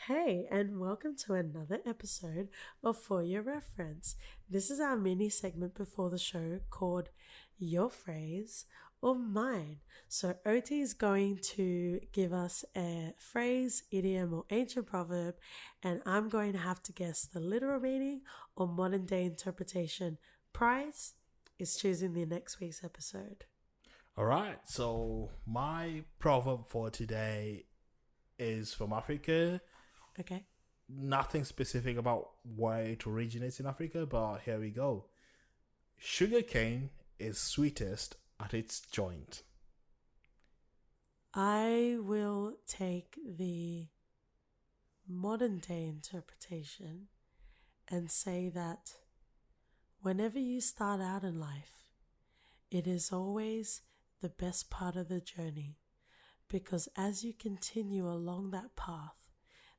Hey, and welcome to another episode of For Your Reference. This is our mini segment before the show called Your Phrase or Mine. So, OT is going to give us a phrase, idiom, or ancient proverb, and I'm going to have to guess the literal meaning or modern day interpretation. Prize is choosing the next week's episode. All right, so my proverb for today is from Africa. Okay? Nothing specific about where it originates in Africa, but here we go. Sugarcane is sweetest at its joint. I will take the modern day interpretation and say that whenever you start out in life, it is always the best part of the journey because as you continue along that path,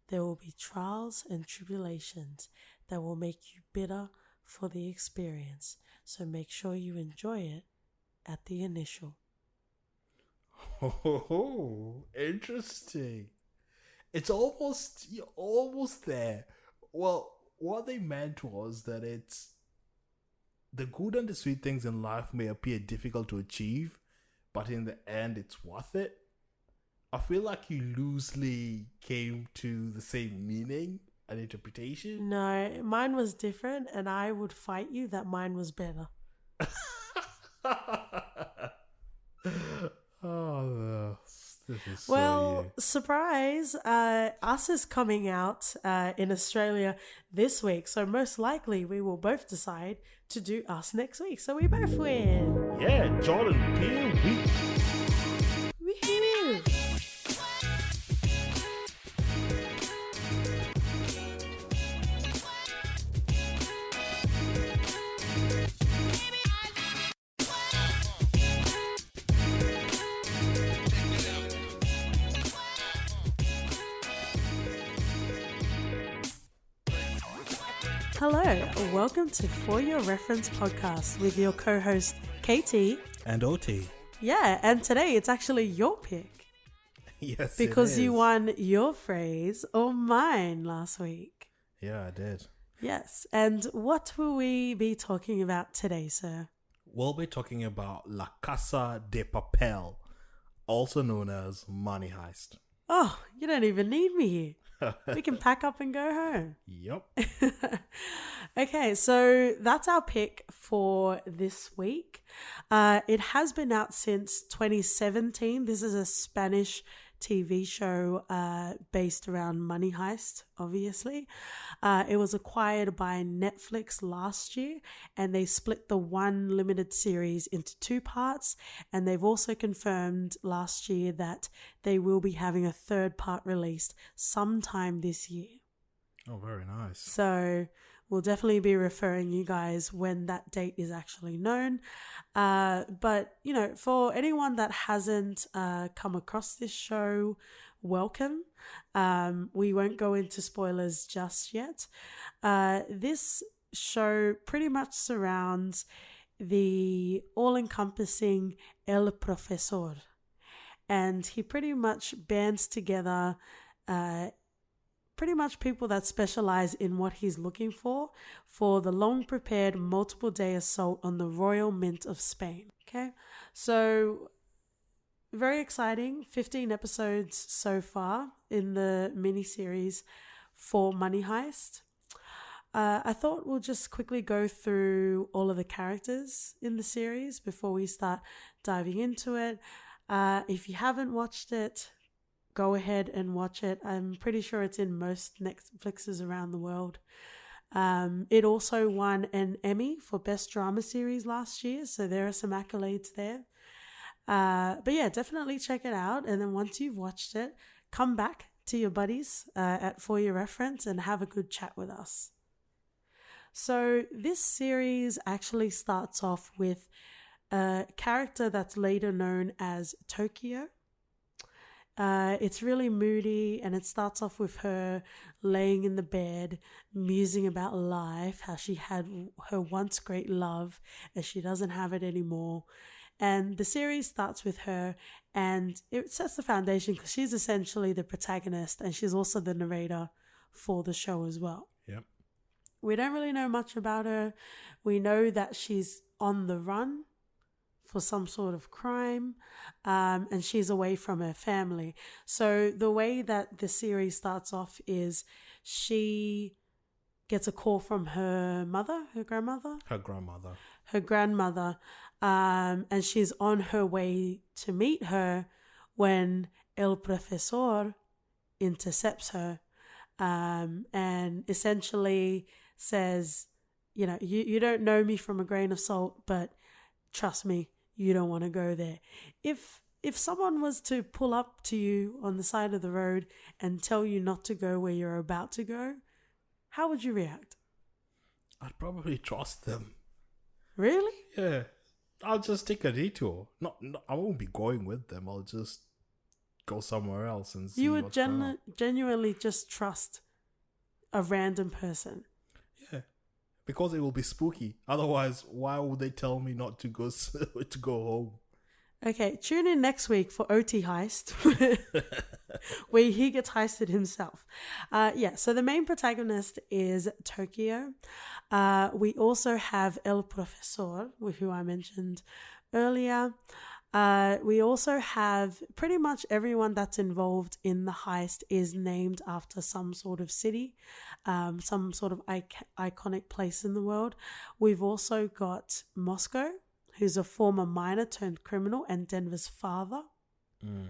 there will be trials and tribulations that will make you bitter for the experience. So make sure you enjoy it at the initial. Oh, interesting. You're almost there. Well, what they meant was that it's the good and the sweet things in life may appear difficult to achieve, but in the end, it's worth it. I feel like you loosely came to the same meaning and interpretation. No, mine was different, and I would fight you that mine was better. Oh, this is so you. Well, surprise, Us is coming out in Australia this week, so most likely we will both decide to do Us next week, so we both win. Yeah, Jordan Peele week. Woohoo! Hello, welcome to For Your Reference podcast with your co-host KT. And OT. Yeah, and today it's actually your pick Yes, because it you is. won your phrase or mine last week. Yeah, I did. Yes, and what will we be talking about today, sir? We'll be talking about La Casa de Papel, also known as Money Heist. Oh, you don't even need me here. We can pack up and go home. Yep. Okay, so that's our pick for this week. It has been out since 2017. This is a Spanish TV show based around Money Heist, obviously. It was acquired by Netflix last year, and they split the one limited series into two parts. And they've also confirmed last year that they will be having a third part released sometime this year. Oh, very nice. So we'll definitely be referring you guys when that date is actually known. But, you know, for anyone that hasn't come across this show, welcome. We won't go into spoilers just yet. This show pretty much surrounds the all-encompassing El Profesor. And he pretty much bands together pretty much people that specialize in what he's looking for the long prepared multiple day assault on the Royal Mint of Spain. Okay, so very exciting. 15 episodes so far in the mini series for Money Heist. I thought we'll just quickly go through all of the characters in the series before we start diving into it. If you haven't watched it, go ahead and watch it. I'm pretty sure it's in most Netflixes around the world. It also won an Emmy for Best Drama Series last year, so there are some accolades there. But yeah, definitely check it out. And then once you've watched it, come back to your buddies at For Your Reference and have a good chat with us. So this series actually starts off with a character that's later known as Tokyo. It's really moody, and it starts off with her laying in the bed, musing about life, how she had her once great love and she doesn't have it anymore. And the series starts with her, and it sets the foundation because she's essentially the protagonist and she's also the narrator for the show as well. Yep. We don't really know much about her. We know that she's on the run for some sort of crime, and she's away from her family. So the way that the series starts off is she gets a call from her mother, her grandmother, and she's on her way to meet her when El Profesor intercepts her, and essentially says, you don't know me from a grain of salt, but trust me, you don't want to go there. If someone was to pull up to you on the side of the road and tell you not to go where you're about to go, how would you react? I'd probably trust them. Really? Yeah. I'll just take a detour. No, I won't be going with them. I'll just go somewhere else and see. You would genuinely just trust a random person. Yeah. Because it will be spooky. Otherwise, why would they tell me not to go to go home? Okay, tune in next week for OT Heist, where he gets heisted himself. So the main protagonist is Tokyo. We also have El Profesor, who I mentioned earlier. We also have pretty much everyone that's involved in the heist is named after some sort of city, some sort of iconic place in the world. We've also got Moscow, who's a former miner turned criminal and Denver's father.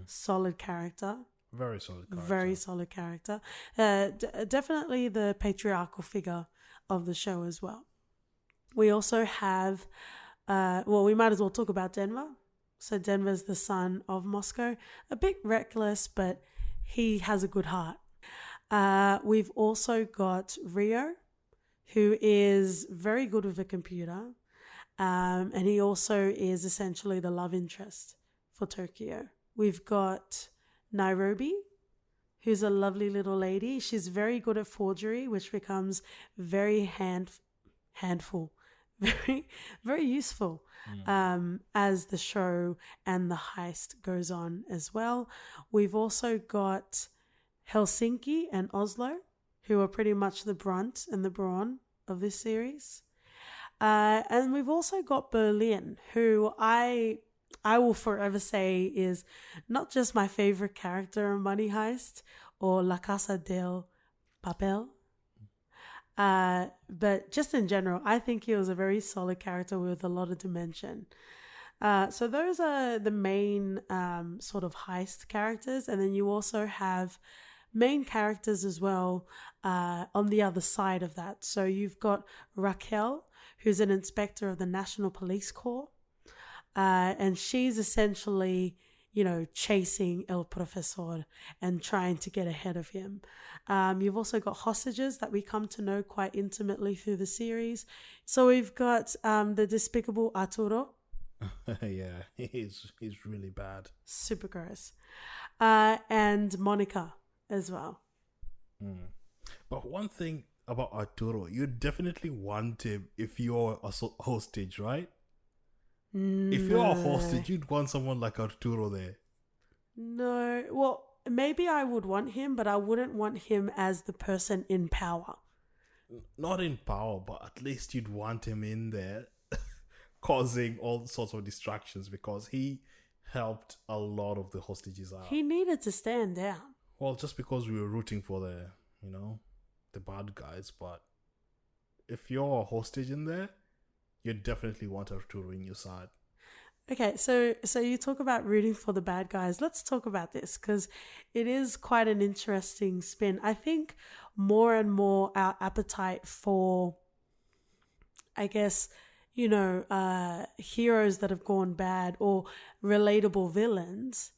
Solid character. Very solid character. Very solid character. Definitely the patriarchal figure of the show as well. We also have, we might as well talk about Denver. So Denver's the son of Moscow. A bit reckless, but he has a good heart. We've also got Rio, who is very good with a computer. And he also is essentially the love interest for Tokyo. We've got Nairobi, who's a lovely little lady. She's very good at forgery, which becomes very handful, very, very useful as the show and the heist goes on as well. We've also got Helsinki and Oslo, who are pretty much the brunt and the brawn of this series. And we've also got Berlin, who I will forever say is not just my favorite character in Money Heist or La Casa de Papel, but just in general, I think he was a very solid character with a lot of dimension. So those are the main sort of heist characters. And then you also have main characters as well on the other side of that. So you've got Raquel, who's an inspector of the National Police Corps. And she's essentially, chasing El Profesor and trying to get ahead of him. You've also got hostages that we come to know quite intimately through the series. So we've got the despicable Arturo. Yeah, he's really bad. Super gross. And Monica as well. But one thing about Arturo, you definitely want him if you're a hostage, right? No. If you're a hostage, you'd want someone like Arturo there. No. Well, maybe I would want him, but I wouldn't want him as the person in power. Not in power, but at least you'd want him in there causing all sorts of distractions because he helped a lot of the hostages out. He needed to stand down. Well, just because we were rooting for the bad guys, but if you're a hostage in there, you definitely want Arturo in your side. Okay, so you talk about rooting for the bad guys. Let's talk about this because it is quite an interesting spin. I think more and more our appetite for, I guess, heroes that have gone bad or relatable villains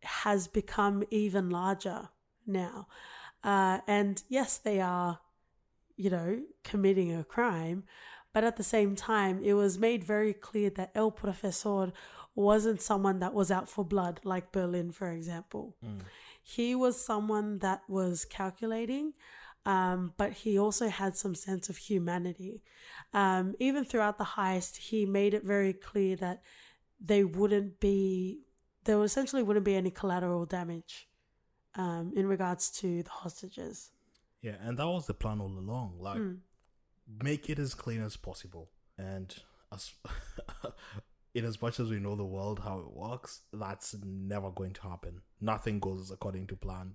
has become even larger now. And yes, they are, committing a crime. But at the same time, it was made very clear that El Profesor wasn't someone that was out for blood, like Berlin, for example. He was someone that was calculating, but he also had some sense of humanity. Even throughout the heist, he made it very clear that there essentially wouldn't be any collateral damage in regards to the hostages. Yeah, and that was the plan all along. Like, make it as clean as possible. And as in as much as we know the world, how it works, that's never going to happen. Nothing goes according to plan.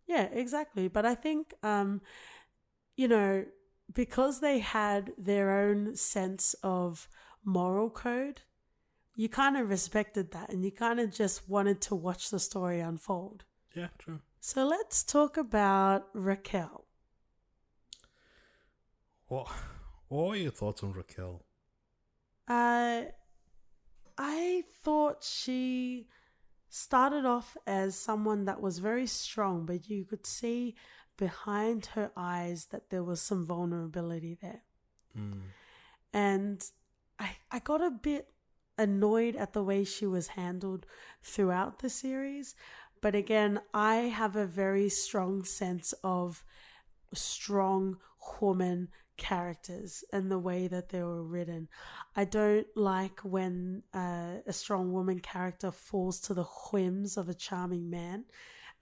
Yeah, exactly. But I think, you know, because they had their own sense of moral code, you kind of respected that and you kind of just wanted to watch the story unfold. Yeah, true. So let's talk about Raquel. What are your thoughts on Raquel? I thought she started off as someone that was very strong, but you could see behind her eyes that there was some vulnerability there. And I got a bit annoyed at the way she was handled throughout the series. But again, I have a very strong sense of strong woman characters and the way that they were written. I don't like when a strong woman character falls to the whims of a charming man.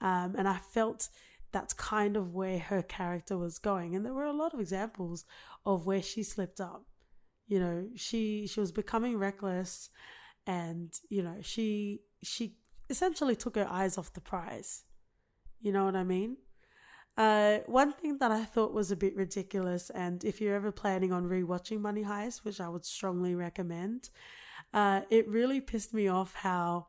And I felt that's kind of where her character was going. And there were a lot of examples of where she slipped up. You know, she was becoming reckless and, you know, she essentially took her eyes off the prize. You know what I mean? One thing that I thought was a bit ridiculous, and if you're ever planning on rewatching Money Heist, which I would strongly recommend, it really pissed me off how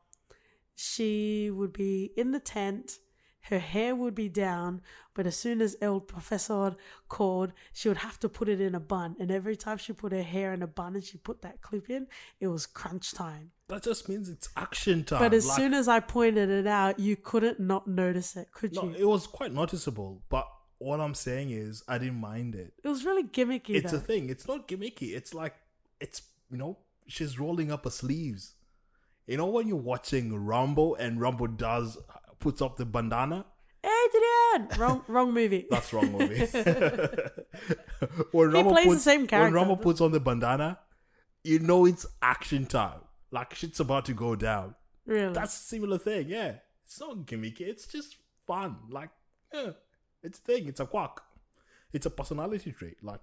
she would be in the tent, her hair would be down, but as soon as El Professor called, she would have to put it in a bun. And every time she put her hair in a bun and she put that clip in, it was crunch time. That just means it's action time. But as soon as I pointed it out, you couldn't not notice it, could you? It was quite noticeable. But what I'm saying is, I didn't mind it. It was really gimmicky. It's a thing. It's not gimmicky. It's like, she's rolling up her sleeves. You know when you're watching Rambo and Rambo puts up the bandana? Adrian! Wrong movie. That's wrong movie. He plays the same character. When Rambo puts on the bandana, you know it's action time. Like shit's about to go down. Really? That's a similar thing, yeah. It's not gimmicky. It's just fun. Like, yeah, it's a thing. It's a quirk. It's a personality trait. Like,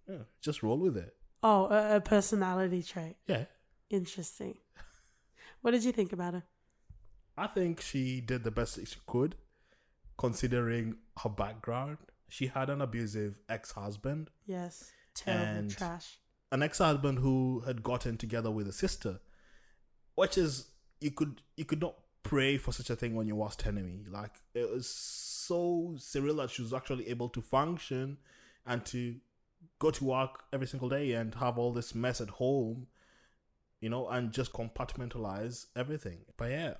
yeah, just roll with it. Oh, a personality trait. Yeah. Interesting. What did you think about her? I think she did the best she could, considering her background. She had an abusive ex-husband. Yes. Terrible trash. An ex-husband who had gotten together with a sister, which is, you could not pray for such a thing on your worst enemy. Like, it was so surreal that she was actually able to function and to go to work every single day and have all this mess at home, and just compartmentalize everything. But yeah,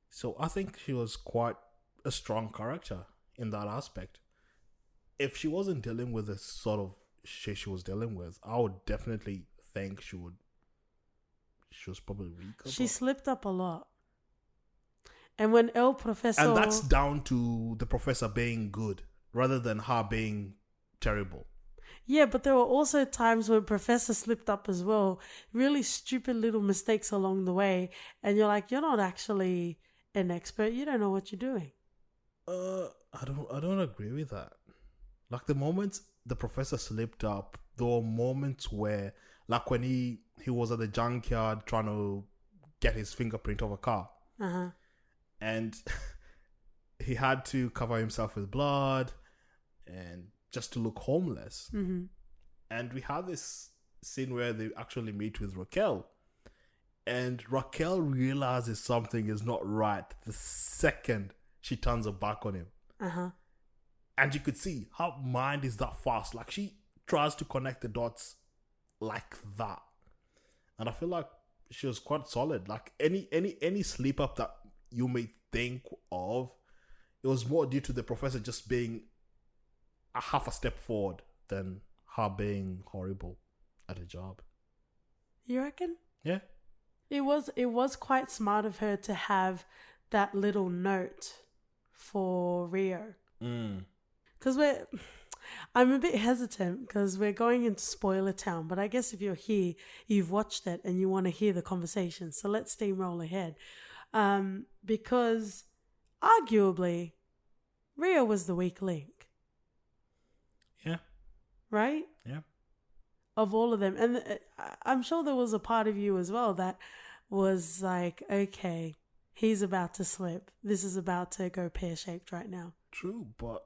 so I think she was quite a strong character in that aspect. If she wasn't dealing with the sort of shit she was dealing with, I would definitely think she was probably weak. She slipped up a lot. And when El Professor... And that's down to the professor being good rather than her being terrible. Yeah, but there were also times when Professor slipped up as well. Really stupid little mistakes along the way. And you're like, you're not actually an expert. You don't know what you're doing. I don't agree with that. Like, the moments the professor slipped up, there were moments where, like when he was at the junkyard trying to get his fingerprint of a car. Uh-huh. And he had to cover himself with blood and just to look homeless. Mm-hmm. And we have this scene where they actually meet with Raquel. And Raquel realizes something is not right the second she turns her back on him. Uh-huh. And you could see her mind is that fast. Like, she tries to connect the dots like that. And I feel like she was quite solid. Like, any slip up that you may think of, it was more due to the professor just being a half a step forward than her being horrible at a job. You reckon? Yeah. It was quite smart of her to have that little note for Rio. Mm. Because I'm a bit hesitant because we're going into spoiler town, but I guess if you're here, you've watched it and you want to hear the conversation. So let's steamroll ahead. Because arguably, Rio was the weak link, Yeah. right? Yeah. Of all of them. And I'm sure there was a part of you as well that was like, okay, he's about to slip. This is about to go pear-shaped right now. True, but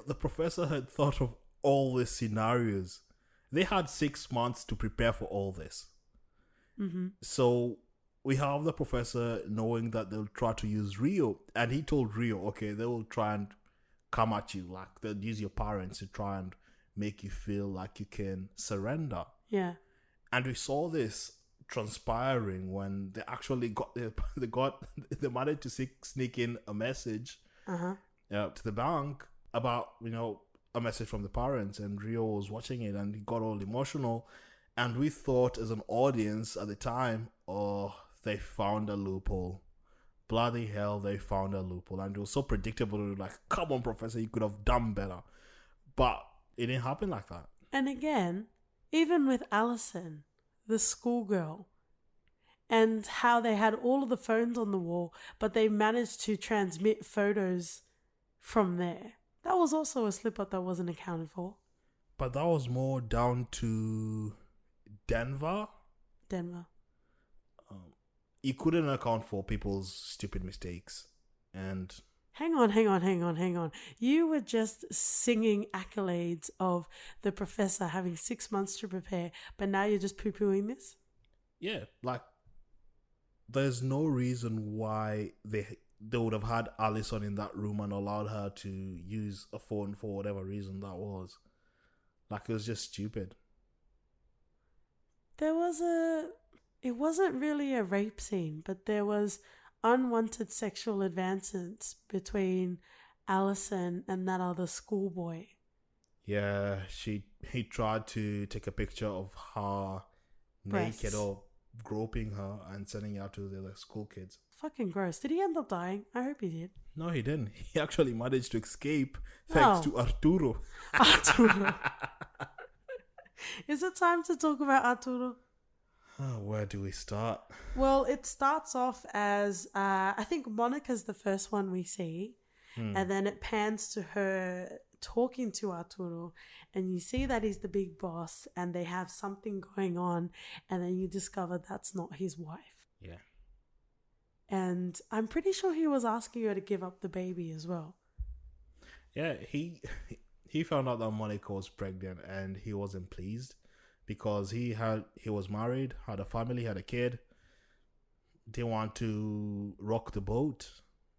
the professor had thought of all these scenarios. They had 6 months to prepare for all this. Mm-hmm. So we have the professor knowing that they'll try to use Rio, and he told Rio, okay, they will try and come at you, like they'll use your parents to try and make you feel like you can surrender. Yeah. And we saw this transpiring when they actually they managed to sneak in a message to the bank about, a message from the parents, and Rio was watching it and he got all emotional, and we thought as an audience at the time, oh, they found a loophole. Bloody hell, they found a loophole. And it was so predictable. We were like, come on, Professor, you could have done better. But it didn't happen like that. And again, even with Allison, the schoolgirl, and how they had all of the phones on the wall, but they managed to transmit photos from there. That was also a slip-up that wasn't accounted for. But that was more down to Denver. You couldn't account for people's stupid mistakes. And Hang on. You were just singing accolades of the professor having 6 months to prepare, but now you're just poo-pooing this? yeah, like, there's no reason why they would have had Allison in that room and allowed her to use a phone for whatever reason that was. Like, it was just stupid. It wasn't really a rape scene, but there was unwanted sexual advances between Allison and that other schoolboy. Yeah, he tried to take a picture of her Breasts. naked or groping her and sending it out to the other school kids. Fucking gross. Did he end up dying? I hope he did. No, he didn't. He actually managed to escape thanks to Arturo. Arturo. Is it time to talk about Arturo? Where do we start? Well, it starts off as, I think Monica's the first one we see. And then it pans to her talking to Arturo. And you see that he's the big boss and they have something going on. And then you discover that's not his wife. Yeah. And I'm pretty sure he was asking her to give up the baby as well. Yeah, he found out that Monica was pregnant and he wasn't pleased. Because he was married, had a family, had a kid. They want to rock the boat,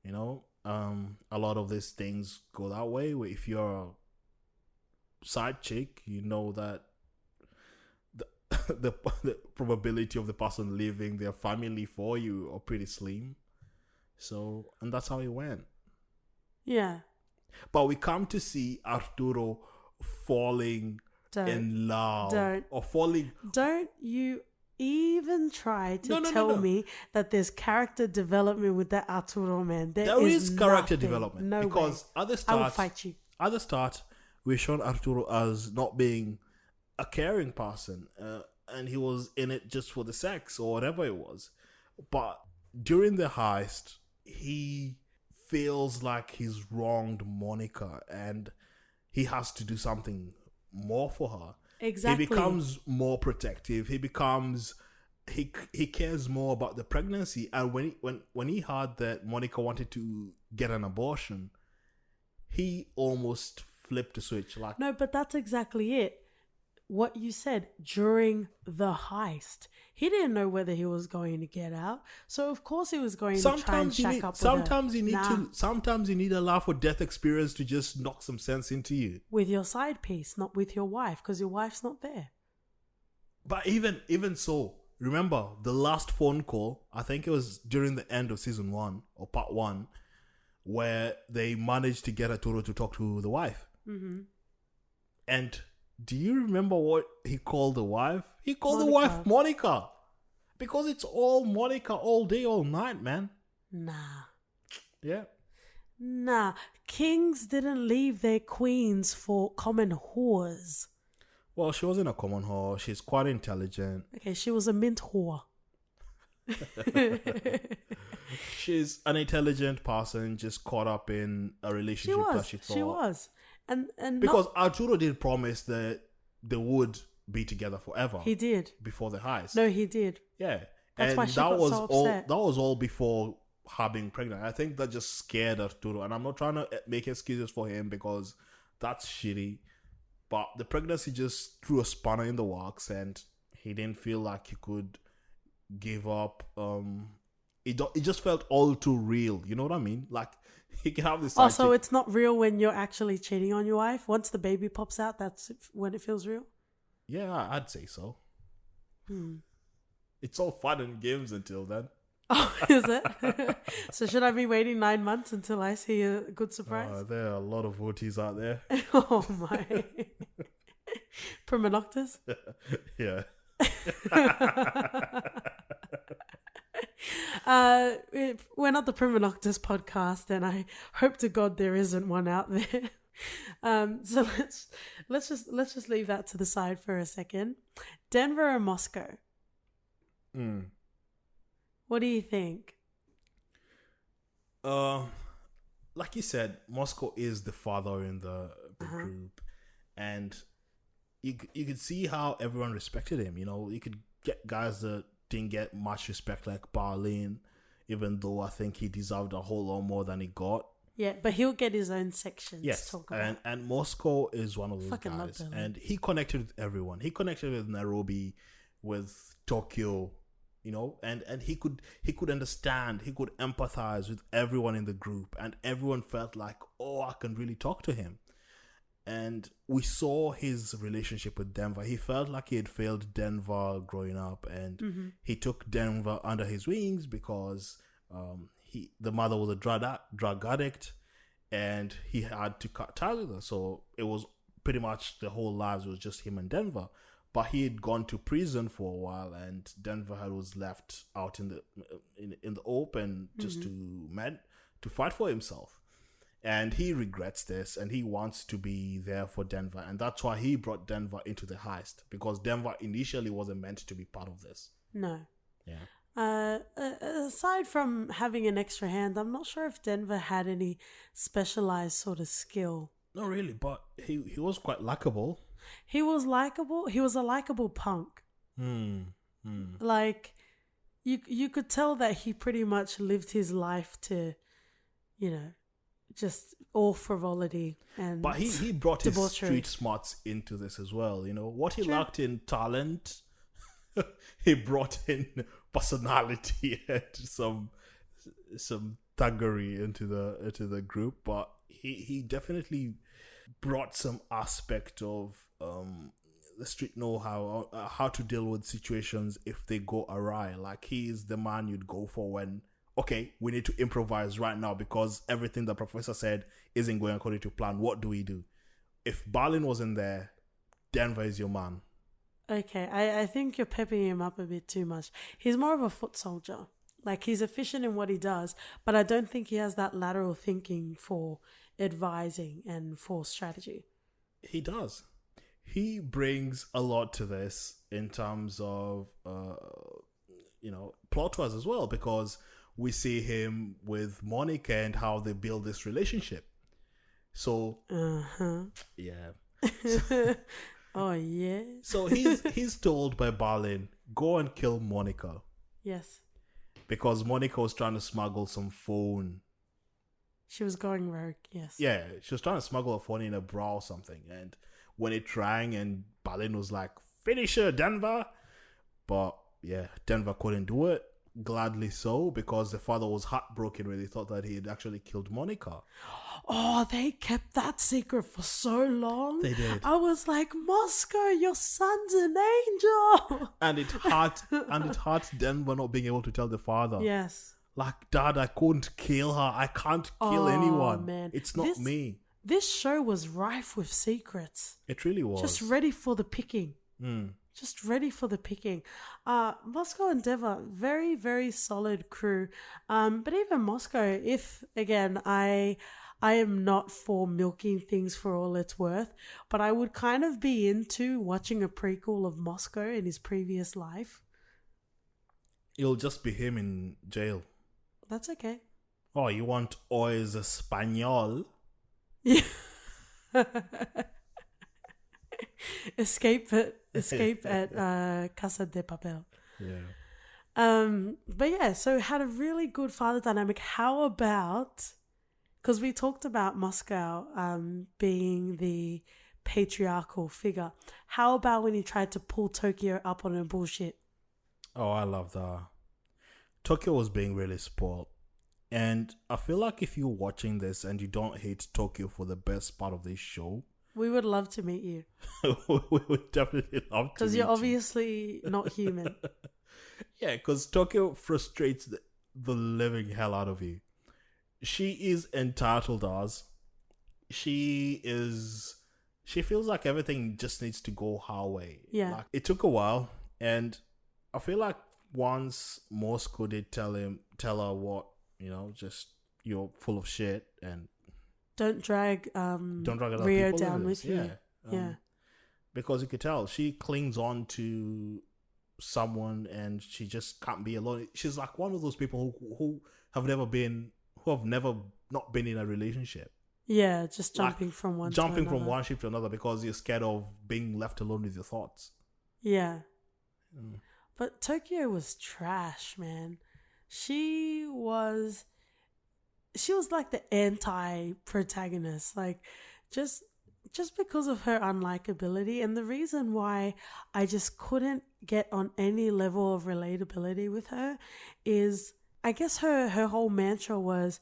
A lot of these things go that way. Where if you're a side chick, you know that the probability of the person leaving their family for you are pretty slim. So, and that's how it went. Yeah. But we come to see Arturo falling in love. Don't you even try to tell me that there's character development with that Arturo man. There is character nothing. development. No because way. at the I start, will fight you. At the start, we shown Arturo as not being a caring person, and he was in it just for the sex or whatever it was. But during the heist, he feels like he's wronged Monica, and he has to do something more for her. Exactly. He becomes more protective. He becomes he cares more about the pregnancy. And when he heard that Monica wanted to get an abortion, he almost flipped a switch. Like, no, but that's exactly it. What you said during the heist, he didn't know whether he was going to get out, so of course he was going to try and shack up. Sometimes you need a life or death experience to just knock some sense into you with your side piece, not with your wife, because your wife's not there. But even so, remember the last phone call? I think it was during the end of season 1 or part 1, where they managed to get Arturo to talk to the wife. Mm-hmm. And do you remember what he called the wife? He called the wife Monica. Because it's all Monica all day, all night, man. Nah. Yeah. Nah, kings didn't leave their queens for common whores. Well, she wasn't a common whore. She's quite intelligent. Okay, she was a mint whore. She's an intelligent person just caught up in a relationship that she thought. She was. And because Arturo did promise that they would be together forever. He did. Before the heist. No, he did. Yeah. That's and why she that got was so all upset. that was all before her being pregnant. I think that just scared Arturo. And I'm not trying to make excuses for him because that's shitty. But the pregnancy just threw a spanner in the works and he didn't feel like he could give up. It just felt all too real. You know what I mean? Like he can have this. Also, it's not real when you're actually cheating on your wife. Once the baby pops out, that's when it feels real. Yeah, I'd say so. It's all fun and games until then. Oh, is it? So should I be waiting 9 months until I see a good surprise? There are a lot of OTs out there. Oh my. Prima noctis? Yeah. We're not the Prima Noctis podcast, and I hope to God there isn't one out there. So let's just leave that to the side for a second. Denver or Moscow? What do you think? Like you said, Moscow is the father in the group, and you could see how everyone respected him. You know, you could get guys that didn't get much respect, like Berlin, even though I think he deserved a whole lot more than he got. Yeah, but he'll get his own section. Yes, to talk about. and Moscow is one of those Fucking love guys, Berlin. and he connected with everyone. He connected with Nairobi, with Tokyo, you know, and he could understand, he could empathize with everyone in the group, and everyone felt like, oh, I can really talk to him. And we saw his relationship with Denver. He felt like he had failed Denver growing up, and he took Denver under his wings because the mother was a drug addict, and he had to cut ties with her. So it was pretty much the whole lives was just him and Denver. But he had gone to prison for a while, and Denver was left out in the open just to fight for himself. And he regrets this, and he wants to be there for Denver. And that's why he brought Denver into the heist, because Denver initially wasn't meant to be part of this. No. Yeah. Aside from having an extra hand, I'm not sure if Denver had any specialized sort of skill. Not really, but he was quite likable. He was likable. He was a likable punk. Like, you could tell that he pretty much lived his life to, you know, just all frivolity and But he brought his debauchery. street smarts into this as well. You know what he True. lacked in talent, he brought in personality and some thuggery into the group. But he definitely brought some aspect of the street know-how, how to deal with situations if they go awry. Like, he is the man you'd go for when, okay, we need to improvise right now because everything the professor said isn't going according to plan. What do we do? If Berlin wasn't there, Denver is your man. Okay, I think you're pepping him up a bit too much. He's more of a foot soldier. Like, he's efficient in what he does, but I don't think he has that lateral thinking for advising and for strategy. He does. He brings a lot to this in terms of, plot-wise as well, because we see him with Monica and how they build this relationship. So, yeah. Oh, yeah. So he's told by Berlin, go and kill Monica. Yes. Because Monica was trying to smuggle some phone. She was going rogue, yes. Yeah, she was trying to smuggle a phone in a bra or something. And when it rang, and Berlin was like, finish her, Denver. But yeah, Denver couldn't do it. Gladly so, because the father was heartbroken when he thought that he had actually killed Monica. Oh, they kept that secret for so long. They did. I was like, Moscow, your son's an angel. And it hurt Denver not being able to tell the father. Yes. Like, Dad, I couldn't kill her. I can't kill anyone. Man. It's not me. This show was rife with secrets. It really was. Just ready for the picking. just ready for the picking. Moscow and Denver, very, very solid crew. But even Moscow, if again, I am not for milking things for all it's worth, but I would kind of be into watching a prequel of Moscow in his previous life. It'll just be him in jail. That's okay. Oh, you want Ois Espanol? Yeah. Escape at Casa de Papel. Yeah. But yeah, so had a really good father dynamic. How about, because we talked about Moscow being the patriarchal figure. How about when he tried to pull Tokyo up on her bullshit? Oh, I love that. Tokyo was being really spoiled. And I feel like if you're watching this and you don't hate Tokyo for the best part of this show, We would love to meet you we would definitely love to because meet you're you. obviously not human. Yeah, because Tokyo frustrates the living hell out of you. She is entitled as. She feels like everything just needs to go her way. Yeah. Like, it took a while, and I feel like once Moscow did tell her what, just you're full of shit and Don't drag don't drag other Rio people down in this. with you. Yeah. Because you could tell she clings on to someone and she just can't be alone. She's like one of those people who have never not been in a relationship. Yeah, just Like, jumping from one jumping to from another. one ship to another because you're scared of being left alone with your thoughts. Yeah. Mm. But Tokyo was trash, man. She was like the anti-protagonist, like just because of her unlikability, and the reason why I just couldn't get on any level of relatability with her is I guess her whole mantra was,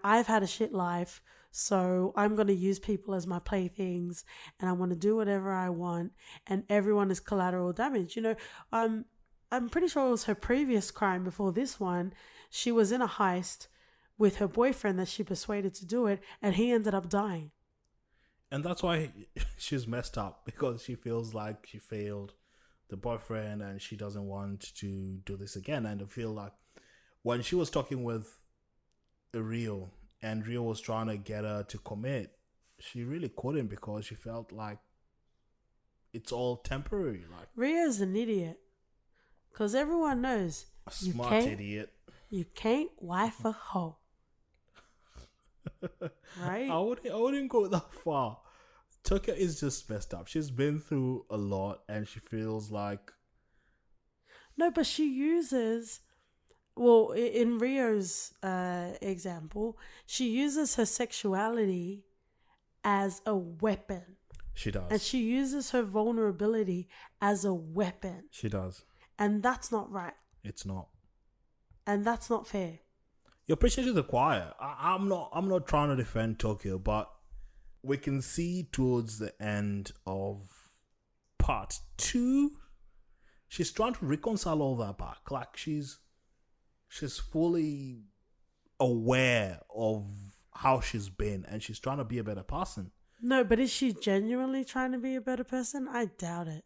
I've had a shit life, so I'm going to use people as my playthings and I want to do whatever I want, and everyone is collateral damage. I'm pretty sure it was her previous crime before this one. She was in a heist with her boyfriend that she persuaded to do it, and he ended up dying. And that's why she's messed up, because she feels like she failed the boyfriend and she doesn't want to do this again. And I feel like when she was talking with Rio and Rio was trying to get her to commit, she really couldn't because she felt like it's all temporary. Like, Rio's an idiot. Because everyone knows a smart idiot. You can't wife a hoe. Right? I wouldn't go that far. Tucker is just messed up. She's been through a lot and she feels like... No, but she uses... Well, in Rio's example, she uses her sexuality as a weapon. She does. And she uses her vulnerability as a weapon. She does. And that's not right. It's not. And that's not fair. You're preaching to the choir. I'm not trying to defend Tokyo, but we can see towards the end of part 2, she's trying to reconcile all that back. Like, she's fully aware of how she's been and she's trying to be a better person. No, but is she genuinely trying to be a better person? I doubt it.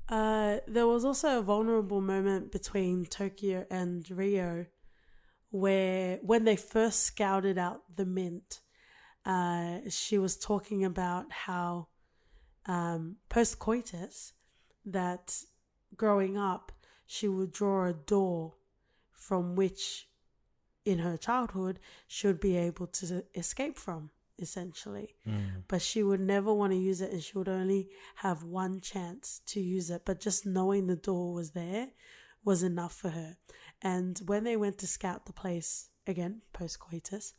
There was also a vulnerable moment between Tokyo and Rio where when they first scouted out the mint, she was talking about how post-coitus, that growing up she would draw a door from which in her childhood she would be able to escape from, essentially. But she would never want to use it and she would only have one chance to use it. But just knowing the door was there was enough for her. And when they went to scout the place, again, post-coitus,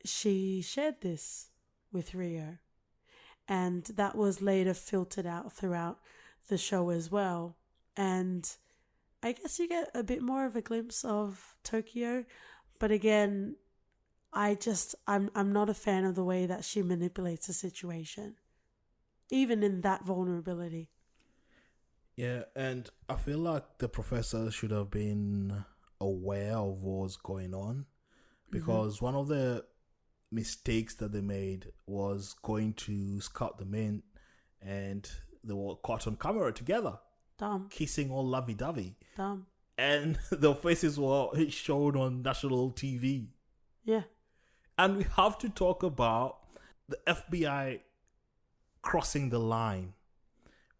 she shared this with Rio. And that was later filtered out throughout the show as well. And I guess you get a bit more of a glimpse of Tokyo. But again, I'm not a fan of the way that she manipulates a situation, even in that vulnerability. Yeah, and I feel like the professor should have been aware of what's going on, because one of the mistakes that they made was going to scout the mint, and they were caught on camera together, Dumb. kissing all lovey-dovey. Dumb. And their faces were shown on national TV. Yeah. And we have to talk about the FBI crossing the line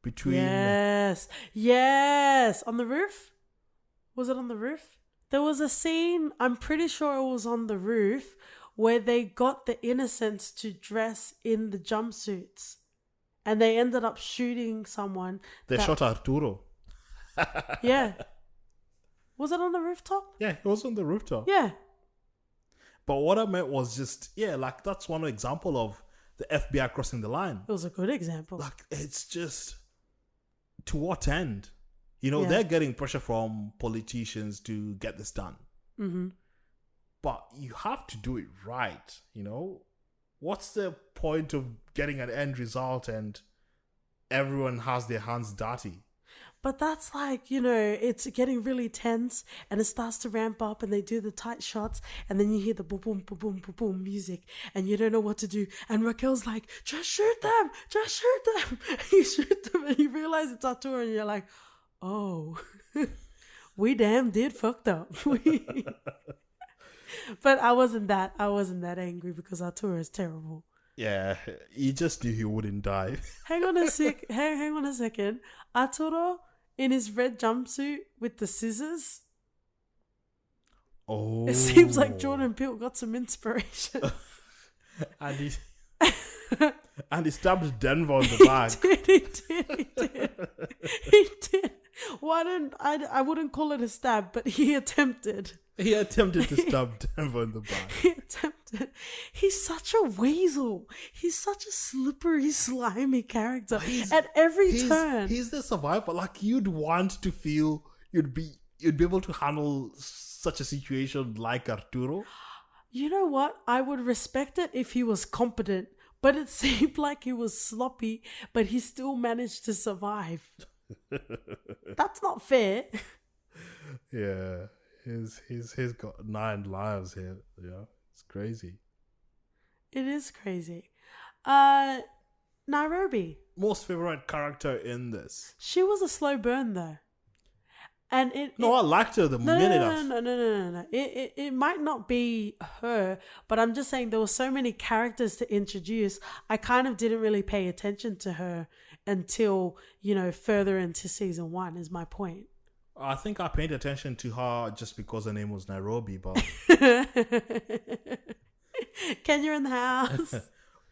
between... Yes. Yes. On the roof? Was it on the roof? There was a scene, I'm pretty sure it was on the roof, where they got the innocents to dress in the jumpsuits. And they ended up shooting someone. They shot Arturo. Yeah. Was it on the rooftop? Yeah, it was on the rooftop. Yeah. But what I meant was just, like that's one example of the FBI crossing the line. It was a good example. Like, it's just, to what end? Yeah. They're getting pressure from politicians to get this done. Mm-hmm. But you have to do it right, What's the point of getting an end result and everyone has their hands dirty? But that's like, it's getting really tense and it starts to ramp up and they do the tight shots and then you hear the boom, boom, boom, boom, boom, boom music and you don't know what to do. And Raquel's like, just shoot them, just shoot them. You shoot them and you realize it's Arturo and you're like, oh, we damn did fucked up. But I wasn't that angry because Arturo is terrible. Yeah, you just knew he wouldn't die. Hang on a second. Arturo in his red jumpsuit with the scissors. Oh. It seems like Jordan Peele got some inspiration. and he stabbed Denver in the back. He did. Well, I wouldn't call it a stab, but he attempted. He attempted to stab Denver in the back. He attempted. He's such a weasel. He's such a slippery, slimy character. At every turn. He's the survivor. Like, you'd want to feel you'd be able to handle such a situation like Arturo. You know what? I would respect it if he was competent, but it seemed like he was sloppy, but he still managed to survive. That's not fair. Yeah. He's got 9 lives here. Yeah, it's crazy. It is crazy. Nairobi. Most favorite character in this. She was a slow burn though. And I liked her the minute. No. It might not be her, but I'm just saying there were so many characters to introduce. I kind of didn't really pay attention to her until, further into season 1 is my point. I think I paid attention to her just because her name was Nairobi, but... Kenya in the house.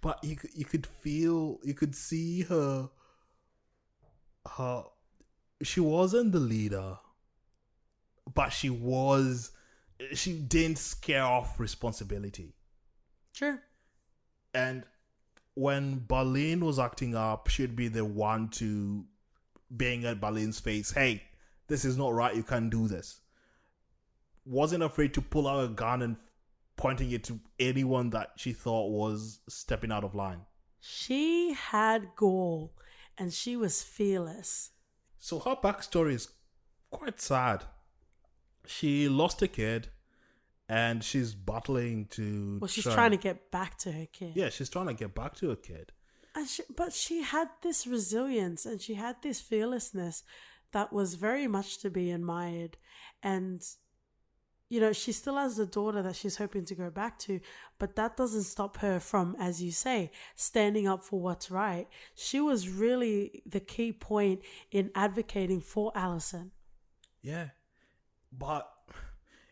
But you could see her... She wasn't the leader, but she didn't scare off responsibility. Sure. And when Berlin was acting up, she'd be the one to bang at Berlin's face, hey, this is not right, you can't do this. Wasn't afraid to pull out a gun and pointing it to anyone that she thought was stepping out of line. She had gall and she was fearless. So her backstory is quite sad. She lost a kid and she's battling to... Well, she's trying to get back to her kid. Yeah, she's trying to get back to her kid. But she had this resilience and she had this fearlessness that was very much to be admired. And, she still has a daughter that she's hoping to go back to, but that doesn't stop her from, as you say, standing up for what's right. She was really the key point in advocating for Allison. Yeah. But,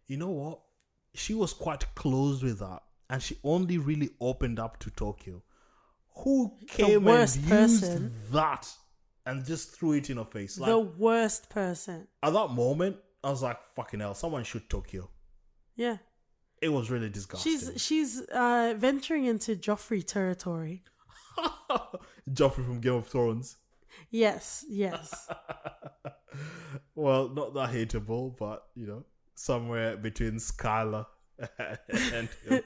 you know what? She was quite close with that. And she only really opened up to Tokyo. Who came and used that and just threw it in her face? The worst person. At that moment, I was like, fucking hell, someone shoot Tokyo. Yeah. It was really disgusting. She's venturing into Joffrey territory. Joffrey from Game of Thrones. Yes. Well, not that hateable, but, somewhere between Skylar and him.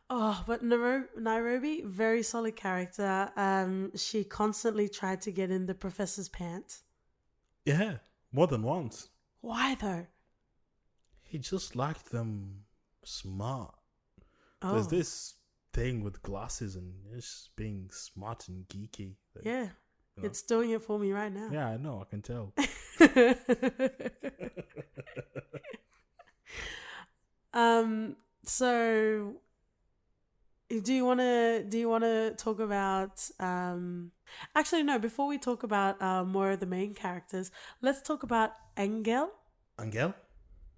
Oh, but Nairobi, very solid character. She constantly tried to get in the professor's pants. Yeah, more than once. Why though? He just liked them smart. Oh. There's this thing with glasses and just being smart and geeky. Yeah. You know? It's doing it for me right now. Yeah, I know. I can tell. So do you want to talk about actually no, before we talk about more of the main characters, let's talk about Engel. Angel?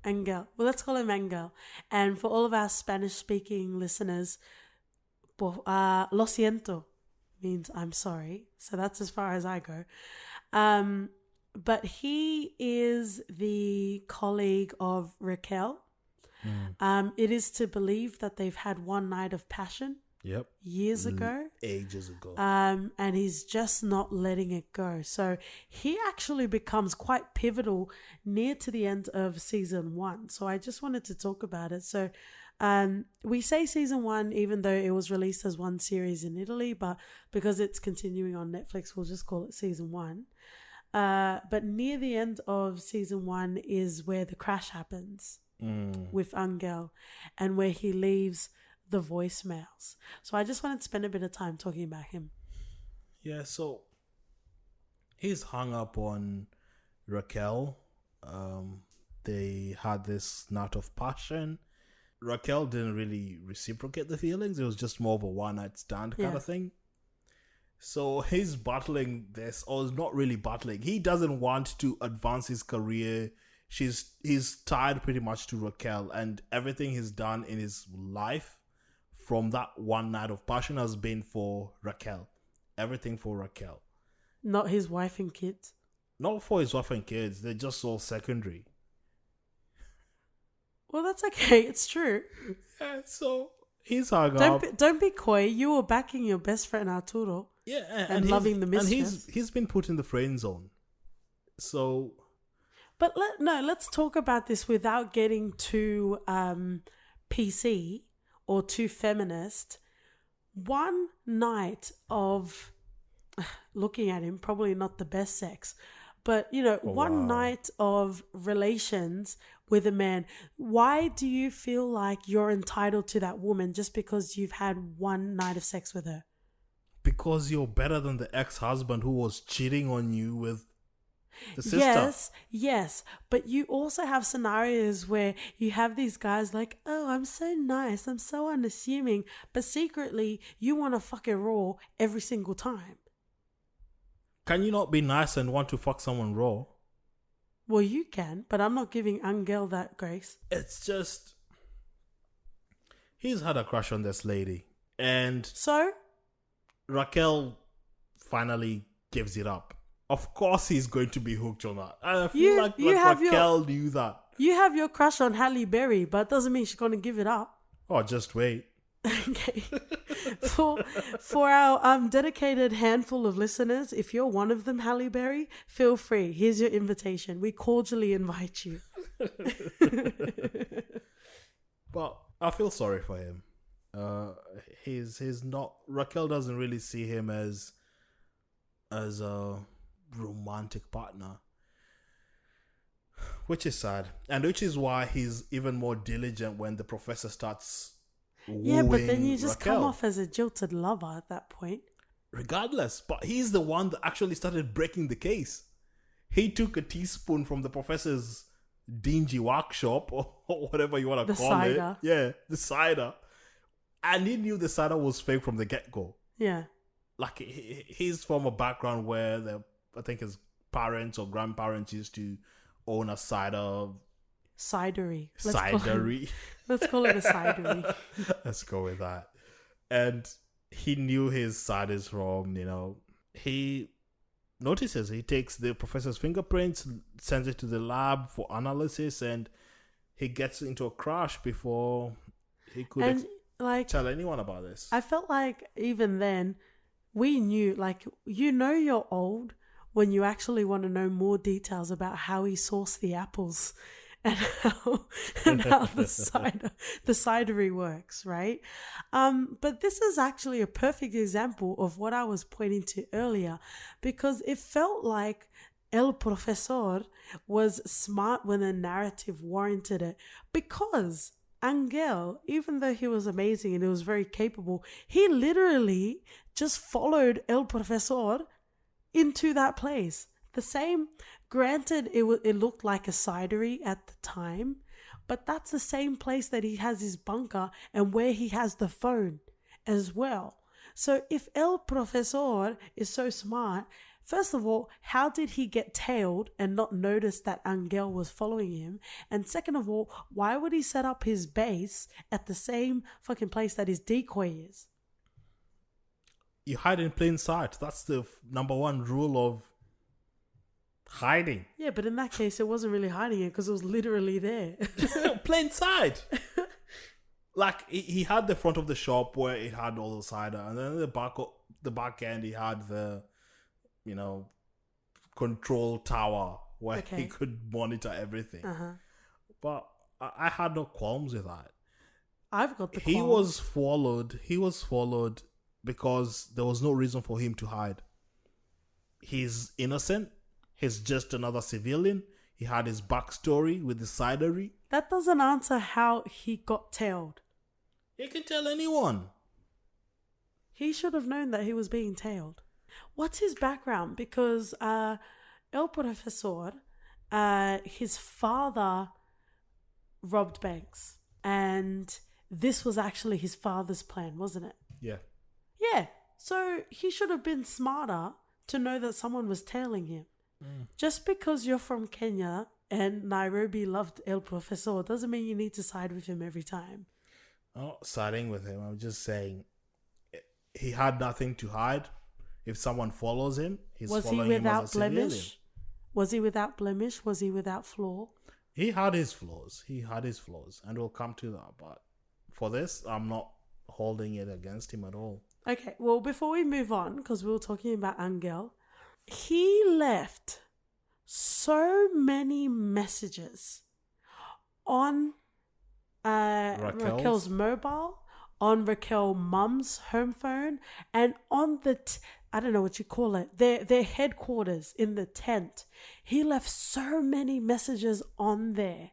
Engel. Well, let's call him Engel. And for all of our Spanish speaking listeners, lo siento means I'm sorry. So that's as far as I go. But he is the colleague of Raquel. It is to believe that they've had one night of passion. Yep. Years ago. Ages ago. And he's just not letting it go. So he actually becomes quite pivotal near to the end of season 1. So I just wanted to talk about it. So we say season 1 even though it was released as one series in Italy, but because it's continuing on Netflix, we'll just call it season 1. But near the end of season 1 is where the crash happens with Angel and where he leaves the voicemails. So I just wanted to spend a bit of time talking about him. Yeah, so he's hung up on Raquel. They had this night of passion. Raquel didn't really reciprocate the feelings. It was just more of a one-night stand kind of thing. So he's battling this, or is not really battling. He doesn't want to advance his career. He's tied pretty much to Raquel, and everything he's done in his life from that one night of passion has been for Raquel. Everything for Raquel. Not his wife and kids. Not for his wife and kids. They're just all secondary. Well, that's okay. It's true. Yeah, so he's hung up. Don't be coy. You were backing your best friend Arturo. Yeah, and loving the mistress. And he's been put in the friend zone. So... But let's talk about this without getting too PC or too feminist. One night of looking at him, probably not the best sex, but one night of relations with a man. Why do you feel like you're entitled to that woman just because you've had one night of sex with her? Because you're better than the ex-husband who was cheating on you with the sister. Yes. But you also have scenarios where you have these guys like, oh, I'm so nice, I'm so unassuming, but secretly you want to fuck it raw every single time. Can you not be nice and want to fuck someone raw? Well, you can, but I'm not giving Angel that grace. It's just... He's had a crush on this lady. And... So? Raquel finally gives it up. Of course he's going to be hooked on that. I feel like Raquel knew that. You have your crush on Halle Berry, but it doesn't mean she's going to give it up. Oh, just wait. Okay. For our dedicated handful of listeners, if you're one of them, Halle Berry, feel free. Here's your invitation. We cordially invite you. But I feel sorry for him. He's not... Raquel doesn't really see him as a romantic partner, which is sad, and which is why he's even more diligent when the professor starts wooing but then you just Raquel. come off as a jilted lover at that point. Regardless, but he's the one that actually started breaking the case. He took a teaspoon from the professor's dingy workshop or whatever you want to call cider. it. Yeah, the cider. And he knew the cider was fake from the get-go. Yeah. Like, he's from a background where I think his parents or grandparents used to own a cidery. Let's call it a cidery. Let's go with that. And he knew his ciders from, he notices, he takes the professor's fingerprints, sends it to the lab for analysis, and he gets into a crash before he could tell anyone about this. I felt like even then, we knew, you're old when you actually want to know more details about how he sourced the apples and how the cidery works, right? But this is actually a perfect example of what I was pointing to earlier, because it felt like El Profesor was smart when the narrative warranted it, because Angel, even though he was amazing and he was very capable, he literally just followed El Profesor into that place. The same, granted, it looked like a cidery at the time, but that's the same place that he has his bunker and where he has the phone as well. So if El Profesor is so smart, first of all, how did he get tailed and not notice that Angel was following him? And second of all, why would he set up his base at the same fucking place that his decoy is? You hide in plain sight. That's the number one rule of hiding. Yeah, but in that case, it wasn't really hiding it because it was literally there. Plain sight. Like he had the front of the shop where it had all the cider, and then the back end he had the, control tower where he could monitor everything. But I had no qualms with that. I've got the He was followed. He was followed because there was no reason for him to hide. He's innocent. He's just another civilian. He had his backstory with the cidery. That doesn't answer how he got tailed. You can tell anyone. He should have known that he was being tailed. What's his background? Because El Profesor, his father robbed banks. And this was actually his father's plan, wasn't it? Yeah. Yeah. So he should have been smarter to know that someone was tailing him. Just because you're from Kenya and Nairobi loved El Profesor doesn't mean you need to side with him every time. I'm not siding with him. I'm just saying he had nothing to hide. If someone follows him, he's following him as a civilian. Was he without blemish? Was he without flaw? He had his flaws. And we'll come to that. But for this, I'm not holding it against him at all. Okay, well, before we move on, because we were talking about Angel, he left so many messages on Raquel's mobile, on Raquel mum's home phone, and on the I don't know what you call it, their headquarters in the tent. He left so many messages on there.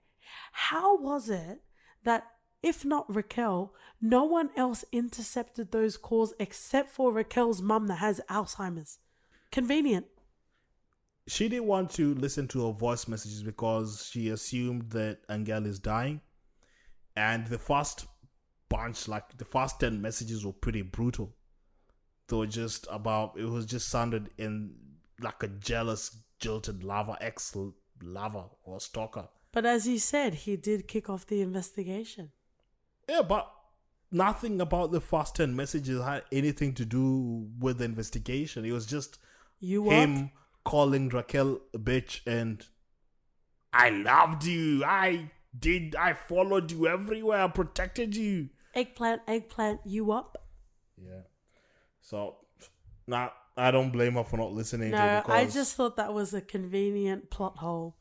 How was it that if not Raquel, no one else intercepted those calls except for Raquel's mum that has Alzheimer's? Convenient. She didn't want to listen to her voice messages because she assumed that Angel is dying. And the first bunch, like the first 10 messages were pretty brutal. They were just about, it was just sounded in like a jealous, jilted lover, ex-lover or stalker. But as you said, he did kick off the investigation. Yeah, but nothing about the first 10 messages had anything to do with the investigation. It was just him calling Raquel a bitch and I loved you. I followed you everywhere. I protected you. Eggplant, you up? Yeah. So, I don't blame her for not listening to it. No, I just thought that was a convenient plot hole.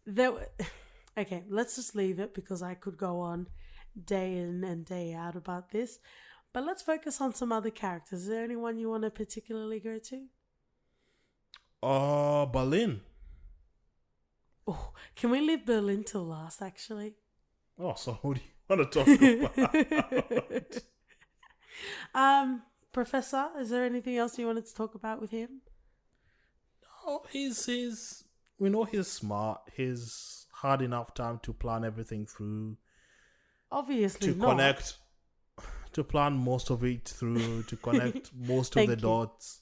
Okay, let's just leave it because I could go on day in and day out about this. But let's focus on some other characters. Is there anyone you want to particularly go to? Berlin. Oh, can we leave Berlin till last, actually? Oh, so who do you want to talk about? Professor, is there anything else you wanted to talk about with him? No, we know he's smart. He's had enough time to plan everything through. Obviously to plan most of it through, to connect most of the dots.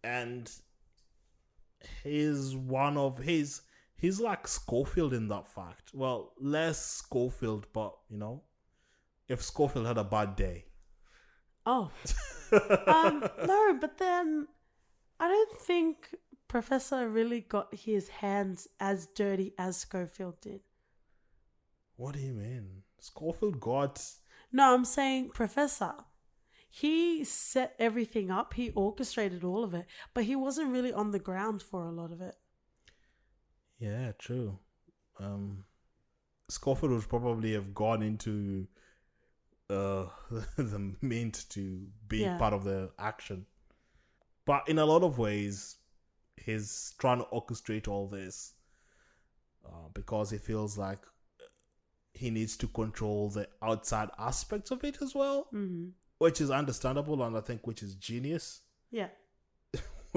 And he's like Schofield in that fact. Well, less Schofield, but if Schofield had a bad day. Oh. No, but then I don't think Professor really got his hands as dirty as Schofield did. What do you mean? Schofield got... No, I'm saying Professor. He set everything up. He orchestrated all of it, but he wasn't really on the ground for a lot of it. Yeah, true. Schofield would probably have gone into the mint to be part of the action. But in a lot of ways, he's trying to orchestrate all this because he feels like he needs to control the outside aspects of it as well, Mm-hmm. which is understandable and I think which is genius. Yeah.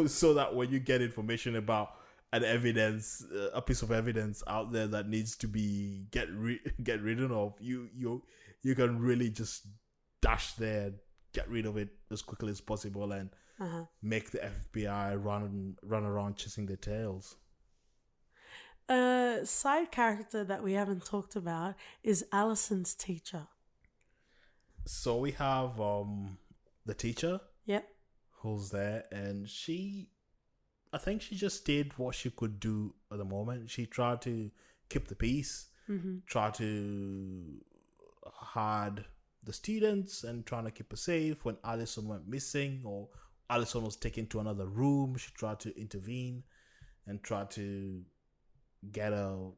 So that when you get information about a piece of evidence out there that needs to be get rid of, you can really just dash there and get rid of it as quickly as possible and make the FBI run around chasing their tails. A side character that we haven't talked about is Allison's teacher. So we have the teacher. Yep. Who's there, and I think she just did what she could do at the moment. She tried to keep the peace, tried to hide the students and trying to keep her safe. When Allison went missing or Allison was taken to another room, she tried to intervene and tried to get her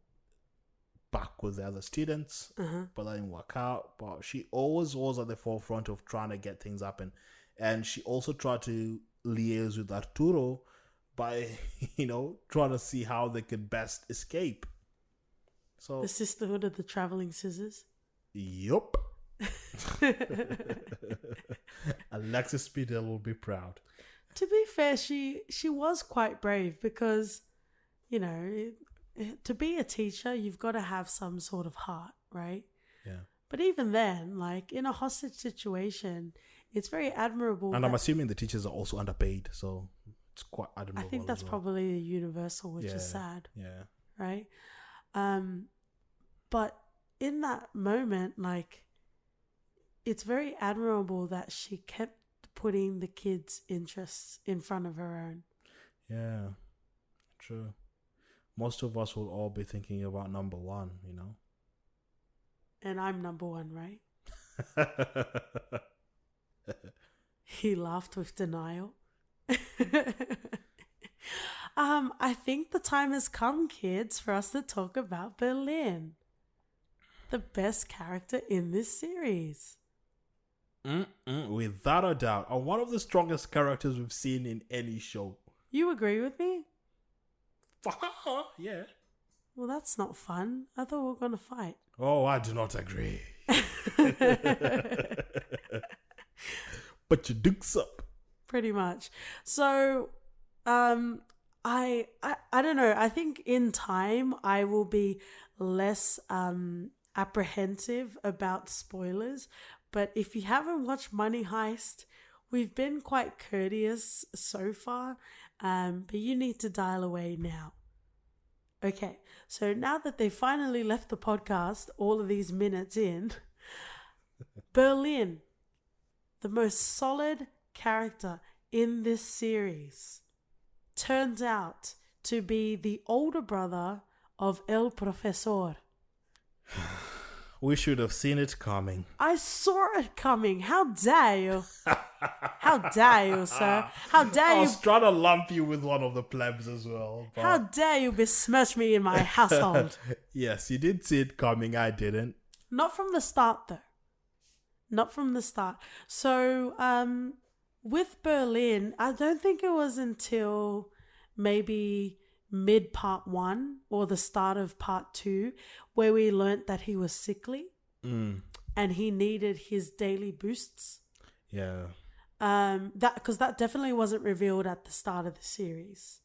back with the other students, but that didn't work out. But she always was at the forefront of trying to get things happen. And she also tried to liaise with Arturo by, trying to see how they could best escape. So the Sisterhood of the Traveling Scissors. Yup. Alexis Speedell will be proud. To be fair, she was quite brave because, to be a teacher, you've got to have some sort of heart, right? Yeah. But even then, like in a hostage situation, it's very admirable. And I'm assuming the teachers are also underpaid, so it's quite admirable. I think that's probably a universal, which is sad. Yeah. Right? But in that moment, like, it's very admirable that she kept putting the kids' interests in front of her own. Yeah, true. Most of us will all be thinking about number one, And I'm number one, right? He laughed with denial. I think the time has come, kids, for us to talk about Berlin, the best character in this series. Without a doubt, and one of the strongest characters we've seen in any show. You agree with me? Yeah. Well, that's not fun. I thought we were going to fight. Oh, I do not agree. But your duke's up. Pretty much. So, I don't know. I think in time I will be less apprehensive about spoilers. But if you haven't watched Money Heist, we've been quite courteous so far. But you need to dial away now. Okay, so now that they finally left the podcast, all of these minutes in, Berlin, the most solid character in this series, turns out to be the older brother of El Profesor. We should have seen it coming. I saw it coming. How dare you? How dare you, sir? How dare you? I was trying to lump you with one of the plebs as well. But... How dare you besmirch me in my household? Yes, you did see it coming. I didn't. Not from the start, though. Not from the start. So, with Berlin, I don't think it was until maybe mid part 1 or the start of part 2 where we learnt that he was sickly and he needed his daily boosts. Yeah. Because that definitely wasn't revealed at the start of the series.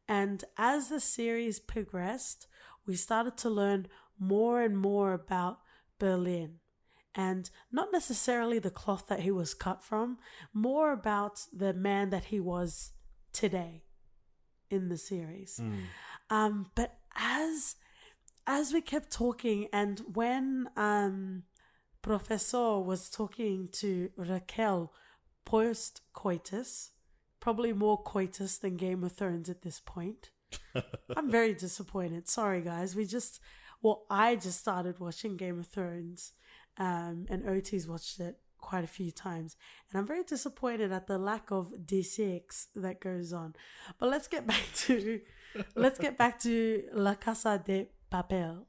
And as the series progressed, we started to learn more and more about Berlin. And not necessarily the cloth that he was cut from, more about the man that he was today in the series. But as we kept talking, and when Professor was talking to Raquel post-coitus, probably more coitus than Game of Thrones at this point. I'm very disappointed. Sorry, guys. I just started watching Game of Thrones, and OT's watched it quite a few times, and I'm very disappointed at the lack of D6 that goes on. But let's get back to La Casa de Papel,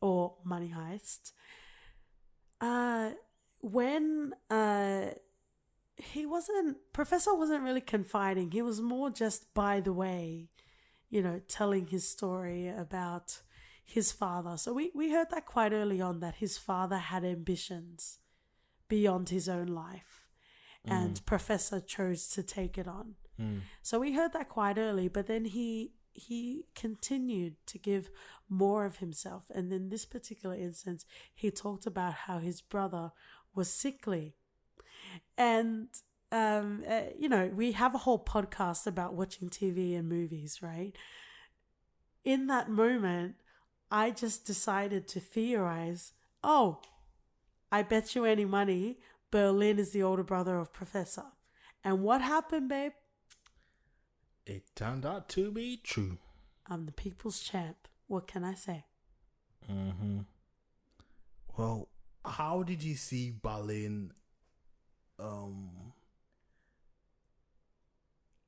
or Money Heist. When Professor wasn't really confiding. He was more just by the way, telling his story about his father. So we heard that quite early on, that his father had ambitions beyond his own life, and Professor chose to take it on. So we heard that quite early, but then he continued to give more of himself. And in this particular instance, he talked about how his brother was sickly. And, we have a whole podcast about watching TV and movies, right? In that moment, I just decided to theorize, oh, I bet you any money Berlin is the older brother of Professor. And what happened, babe? It turned out to be true. I'm the people's champ. What can I say? Well, how did you see Berlin?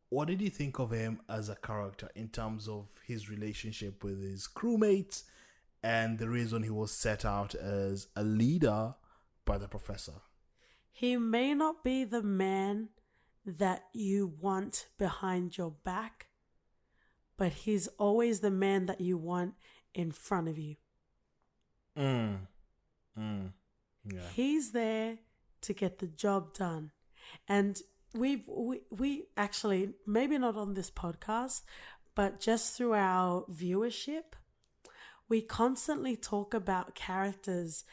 What did you think of him as a character in terms of his relationship with his crewmates and the reason he was set out as a leader by the professor? He may not be the man that you want behind your back, but he's always the man that you want in front of you. Yeah. He's there to get the job done. And we actually, maybe not on this podcast, but just through our viewership, we constantly talk about characters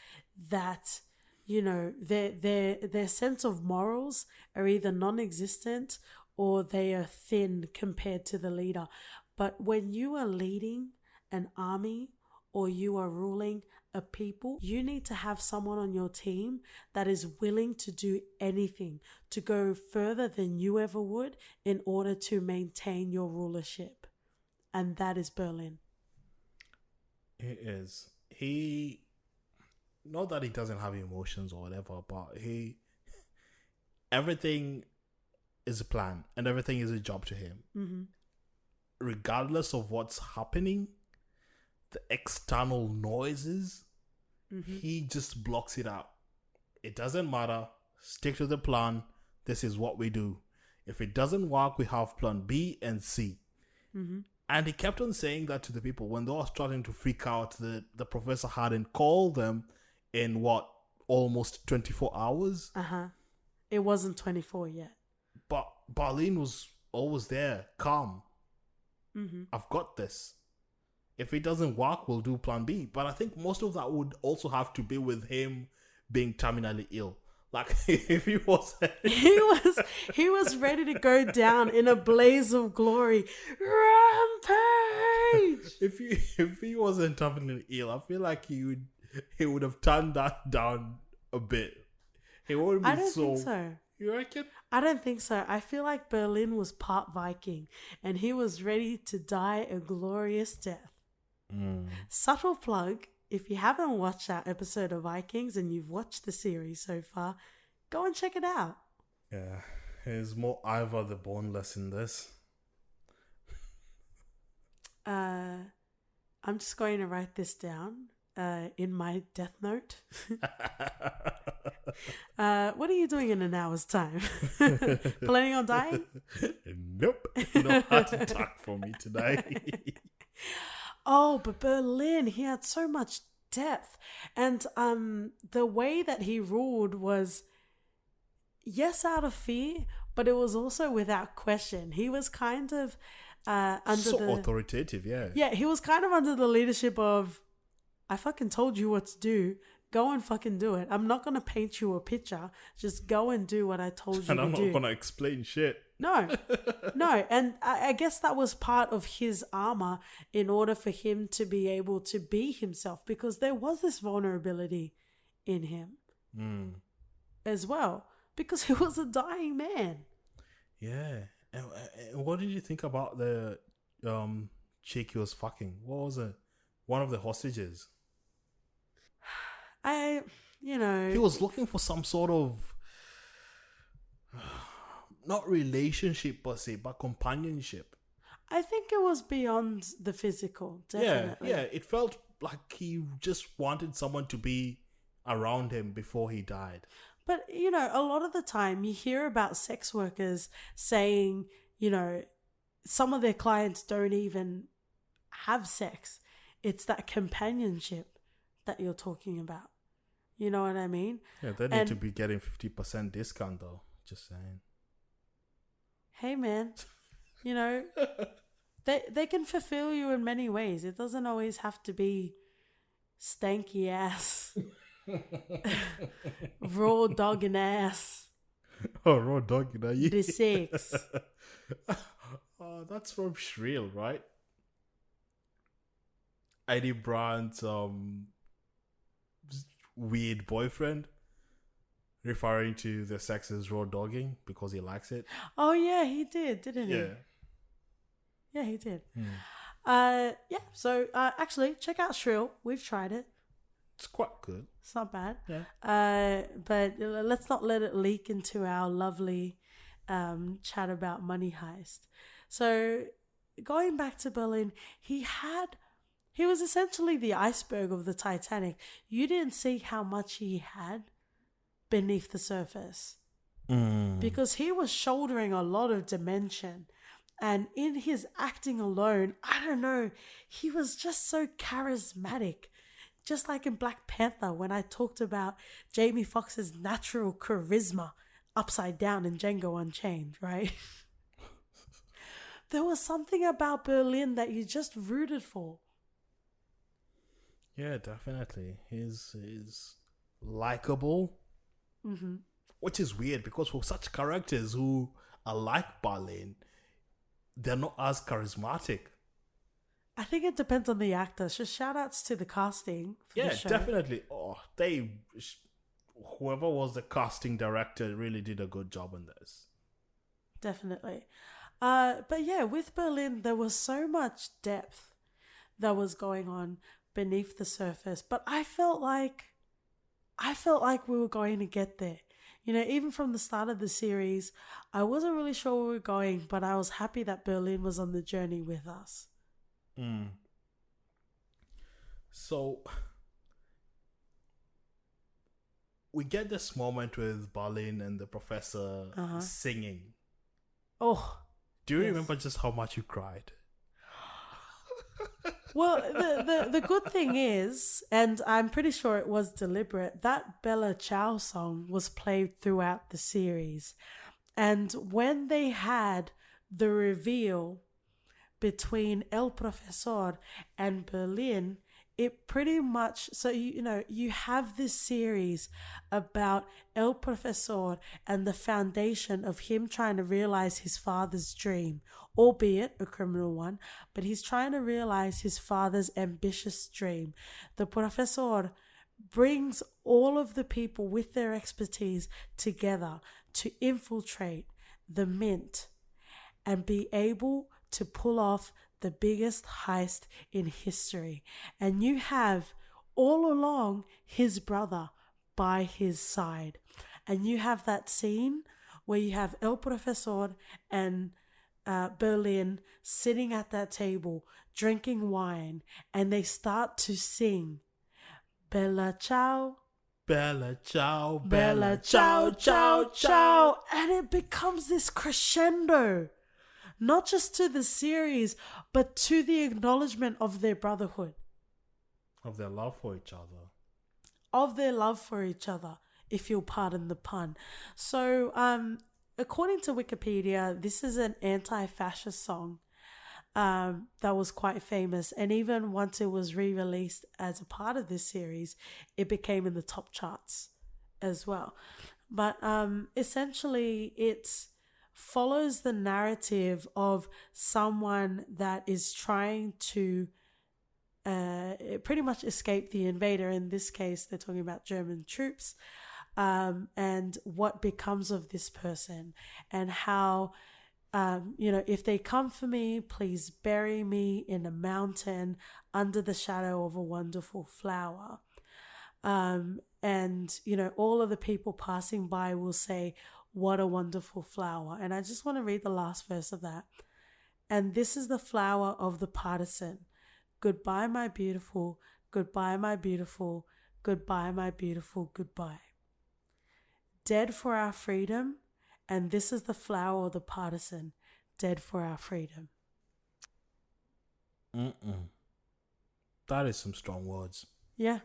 that, their sense of morals are either non-existent or they are thin compared to the leader. But when you are leading an army or you are ruling a people, you need to have someone on your team that is willing to do anything, to go further than you ever would in order to maintain your rulership. And that is Berlin. He is. Not that he doesn't have emotions or whatever, but everything is a plan and everything is a job to him. Mm-hmm. Regardless of what's happening, the external noises, he just blocks it out. It doesn't matter. Stick to the plan. This is what we do. If it doesn't work, we have plan B and C. And he kept on saying that to the people when they were starting to freak out. The professor hadn't called them in almost 24 hours. It wasn't 24 yet. But Berlin was always there, calm. I've got this. If it doesn't work, we'll do plan B. But I think most of that would also have to be with him being terminally ill. Like, if he was... he was ready to go down in a blaze of glory. Rampage! If he wasn't terminally ill, I feel like he would have turned that down a bit. He wouldn't be I don't think so. You reckon? I don't think so. I feel like Berlin was part Viking and he was ready to die a glorious death. Subtle plug, if you haven't watched that episode of Vikings and you've watched the series so far, go and check it out. Yeah, there's more Ivor the Boneless in this. I'm just going to write this down in my death note. What are you doing in an hour's time? Planning on dying? Nope. No heart attack for me today. Oh, but Berlin, he had so much depth. And the way that he ruled was, yes, out of fear, but it was also without question. He was kind of authoritative, yeah. Yeah, he was kind of under the leadership of, I fucking told you what to do. Go and fucking do it. I'm not going to paint you a picture. Just go and do what I told you to do. And I'm not going to explain shit. No. And I guess that was part of his armor in order for him to be able to be himself, because there was this vulnerability in him as well, because he was a dying man. Yeah. And what did you think about the chick he was fucking? What was it? One of the hostages. He was looking for some sort of not relationship per se, but companionship. I think it was beyond the physical, definitely. Yeah, it felt like he just wanted someone to be around him before he died. But, a lot of the time you hear about sex workers saying, some of their clients don't even have sex It's that companionship that you're talking about. You know what I mean? Yeah, they need to And be getting 50% discount though. Just saying. hey, man, you know, they can fulfill you in many ways. It doesn't always have to be stanky ass, raw dogging ass, Oh, raw dog, you know you. the six. Oh, that's from Shrill, right? Eddie Brand's weird boyfriend, referring to the sex as raw dogging because he likes it. Oh yeah, he did, didn't Yeah. he? Yeah, he did. Hmm. Yeah. So actually, check out Shrill. We've tried it. It's quite good. It's not bad. Yeah. But let's not let it leak into our lovely chat about Money Heist. So going back to Berlin, he was essentially the iceberg of the Titanic. You didn't see how much he had beneath the surface Mm. because he was shouldering a lot of dimension. And in his acting alone, I don't know, he was just so charismatic. Just like in Black Panther, when I talked about Jamie Foxx's natural charisma upside down in Django Unchained, right? There was something about Berlin that you just rooted for. Yeah, definitely. He's likable, Hmm. which is weird because for such characters who are like Berlin, they're not as charismatic. I think it depends on the actor. So shout outs to the casting for the Yeah, show. definitely. Oh, whoever was the casting director really did a good job on this. Definitely. But yeah, with Berlin, there was so much depth that was going on beneath the surface. But I felt like we were going to get there. You know, even from the start of the series, I wasn't really sure where we were going, but I was happy that Berlin was on the journey with us. Mm. So we get this moment with Berlin and the professor Uh huh. singing. Oh, Do you yes. remember just how much you cried? Well, the good thing is, and I'm pretty sure it was deliberate, that Bella Ciao song was played throughout the series. And when they had the reveal between El Profesor and Berlin, it pretty much, so you know, you have this series about El Profesor and the foundation of him trying to realize his father's dream, albeit a criminal one, but he's trying to realize his father's ambitious dream. The Profesor brings all of the people with their expertise together to infiltrate the mint and be able to pull off the biggest heist in history. And you have all along his brother by his side. And you have that scene where you have El Profesor and Berlin sitting at that table drinking wine, and they start to sing Bella Ciao, Bella ciao, Bella bella Ciao, ciao, Ciao, ciao, ciao. Ciao. And it becomes this crescendo, not just to the series, but to the acknowledgement of their brotherhood, Of their love for each other. of their love for each other, if you'll pardon the pun. So, according to Wikipedia, this is an anti fascist song that was quite famous. And even once it was re released as a part of this series, it became in the top charts as well. But essentially, it follows the narrative of someone that is trying to pretty much escape the invader. In this case, they're talking about German troops, and what becomes of this person, and how, you know, if they come for me, please bury me in a mountain under the shadow of a wonderful flower. And, you know, all of the people passing by will say, "What a wonderful flower." And I just want to read the last verse of that. And this is the flower of the partisan. Goodbye, my beautiful. Goodbye, my beautiful. Goodbye, my beautiful. Goodbye. Dead for our freedom. And this is the flower of the partisan. Dead for our freedom. Mm-mm. That is some strong words. Yeah.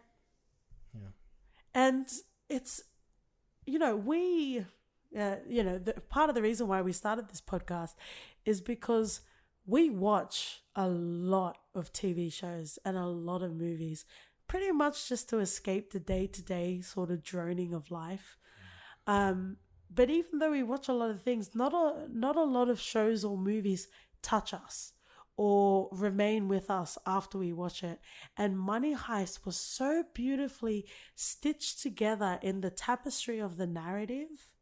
Yeah. And it's, part of the reason why we started this podcast is because we watch a lot of TV shows and a lot of movies, pretty much just to escape the day-to-day sort of droning of life. But even though we watch a lot of things, not a lot of shows or movies touch us or remain with us after we watch it. And Money Heist was so beautifully stitched together in the tapestry of the narrative.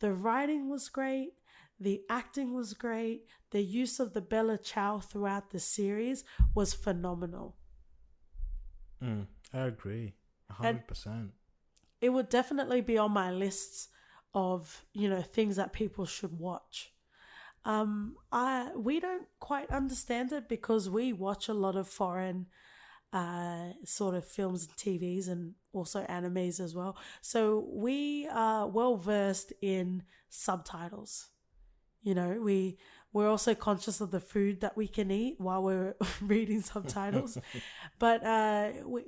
The writing was great. The acting was great. The use of the Bella Ciao throughout the series was phenomenal. I agree. And 100%. it would definitely be on my lists of, things that people should watch. We don't quite understand it because we watch a lot of foreign sort of films and TVs and also animes as well. So we are well versed in subtitles. We're also conscious of the food that we can eat while we're reading subtitles. But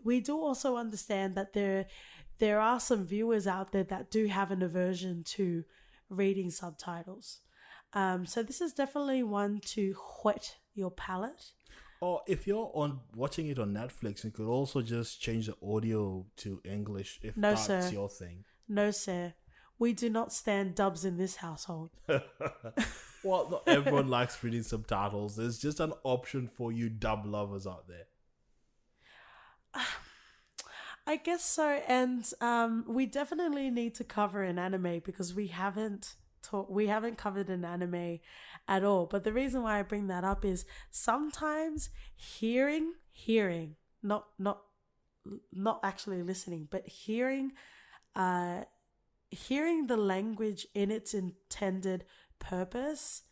we do also understand that there are some viewers out there that do have an aversion to reading subtitles. So this is definitely one to whet your palate. Or if you're watching it on Netflix, you could also just change the audio to English if No, that's sir. your thing. No, sir. We do not stand dubs in this household. Well, not everyone likes reading subtitles. There's just an option for you dub lovers out there. I guess so. And we definitely need to cover an anime because we haven't covered an anime at all. But the reason why I bring that up is sometimes hearing, not actually listening, but hearing the language in its intended purpose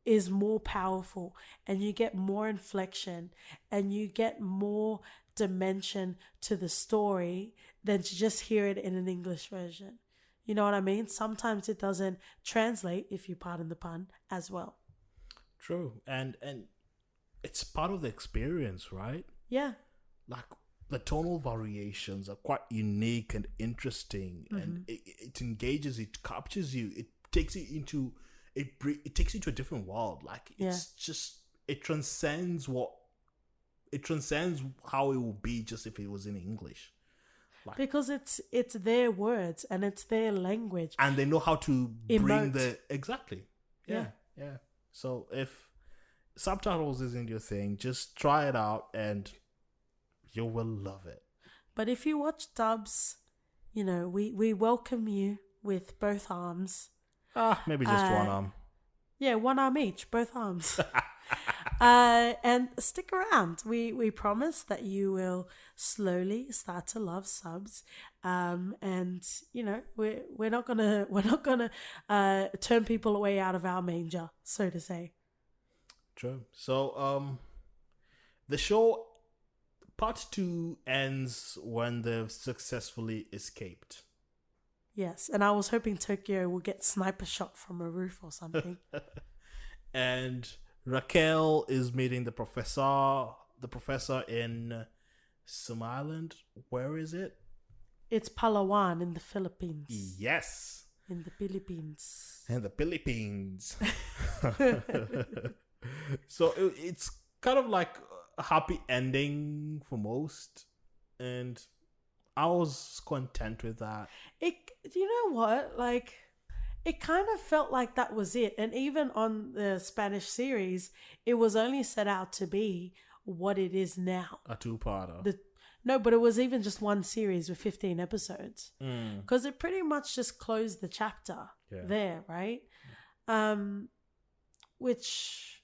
is more powerful, and you get more inflection and you get more dimension to the story than to just hear it in an English version. You know what I mean? Sometimes it doesn't translate, if you pardon the pun, as well. True. And it's part of the experience, right? Yeah. Like the tonal variations are quite unique and interesting, and it engages, it captures you, it takes you into a different world. Like it's just it transcends how it would be just if it was in English. Because it's their words and it's their language, and they know how to bring exactly. Yeah. So if subtitles isn't your thing, just try it out and you will love it. But if you watch dubs, we welcome you with both arms. Maybe just one arm. Yeah, one arm each, both arms. And stick around. We promise that you will slowly start to love subs. And we're not gonna turn people away out of our manger, so to say. True. So the show part 2 ends when they've successfully escaped. Yes, and I was hoping Tokyo will get sniper shot from a roof or something. And Raquel is meeting the professor in some island. Where is it? It's Palawan in the Philippines. Yes. In the Philippines. So it's kind of like a happy ending for most, and I was content with that. You know what? Like, it kind of felt like that was it. And even on the Spanish series, it was only set out to be what it is now. A two-parter. No, but it was even just one series with 15 episodes. Because it pretty much just closed the chapter there, right? Which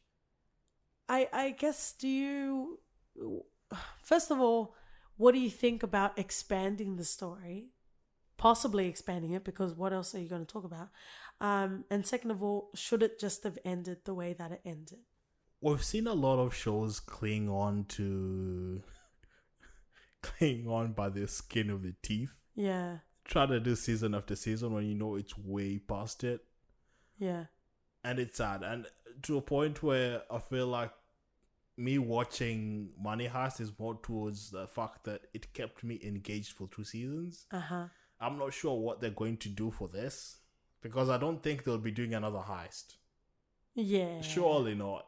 I guess, first of all, what do you think about expanding the story? Possibly expanding it, because what else are you going to talk about? And second of all, should it just have ended the way that it ended? We've seen a lot of shows cling on by the skin of the teeth. Yeah. Try to do season after season when you know it's way past it. Yeah. And it's sad. And to a point where I feel like me watching Money Heist is more towards the fact that it kept me engaged for 2 seasons. Uh-huh. I'm not sure what they're going to do for this because I don't think they'll be doing another heist. Yeah. Surely not.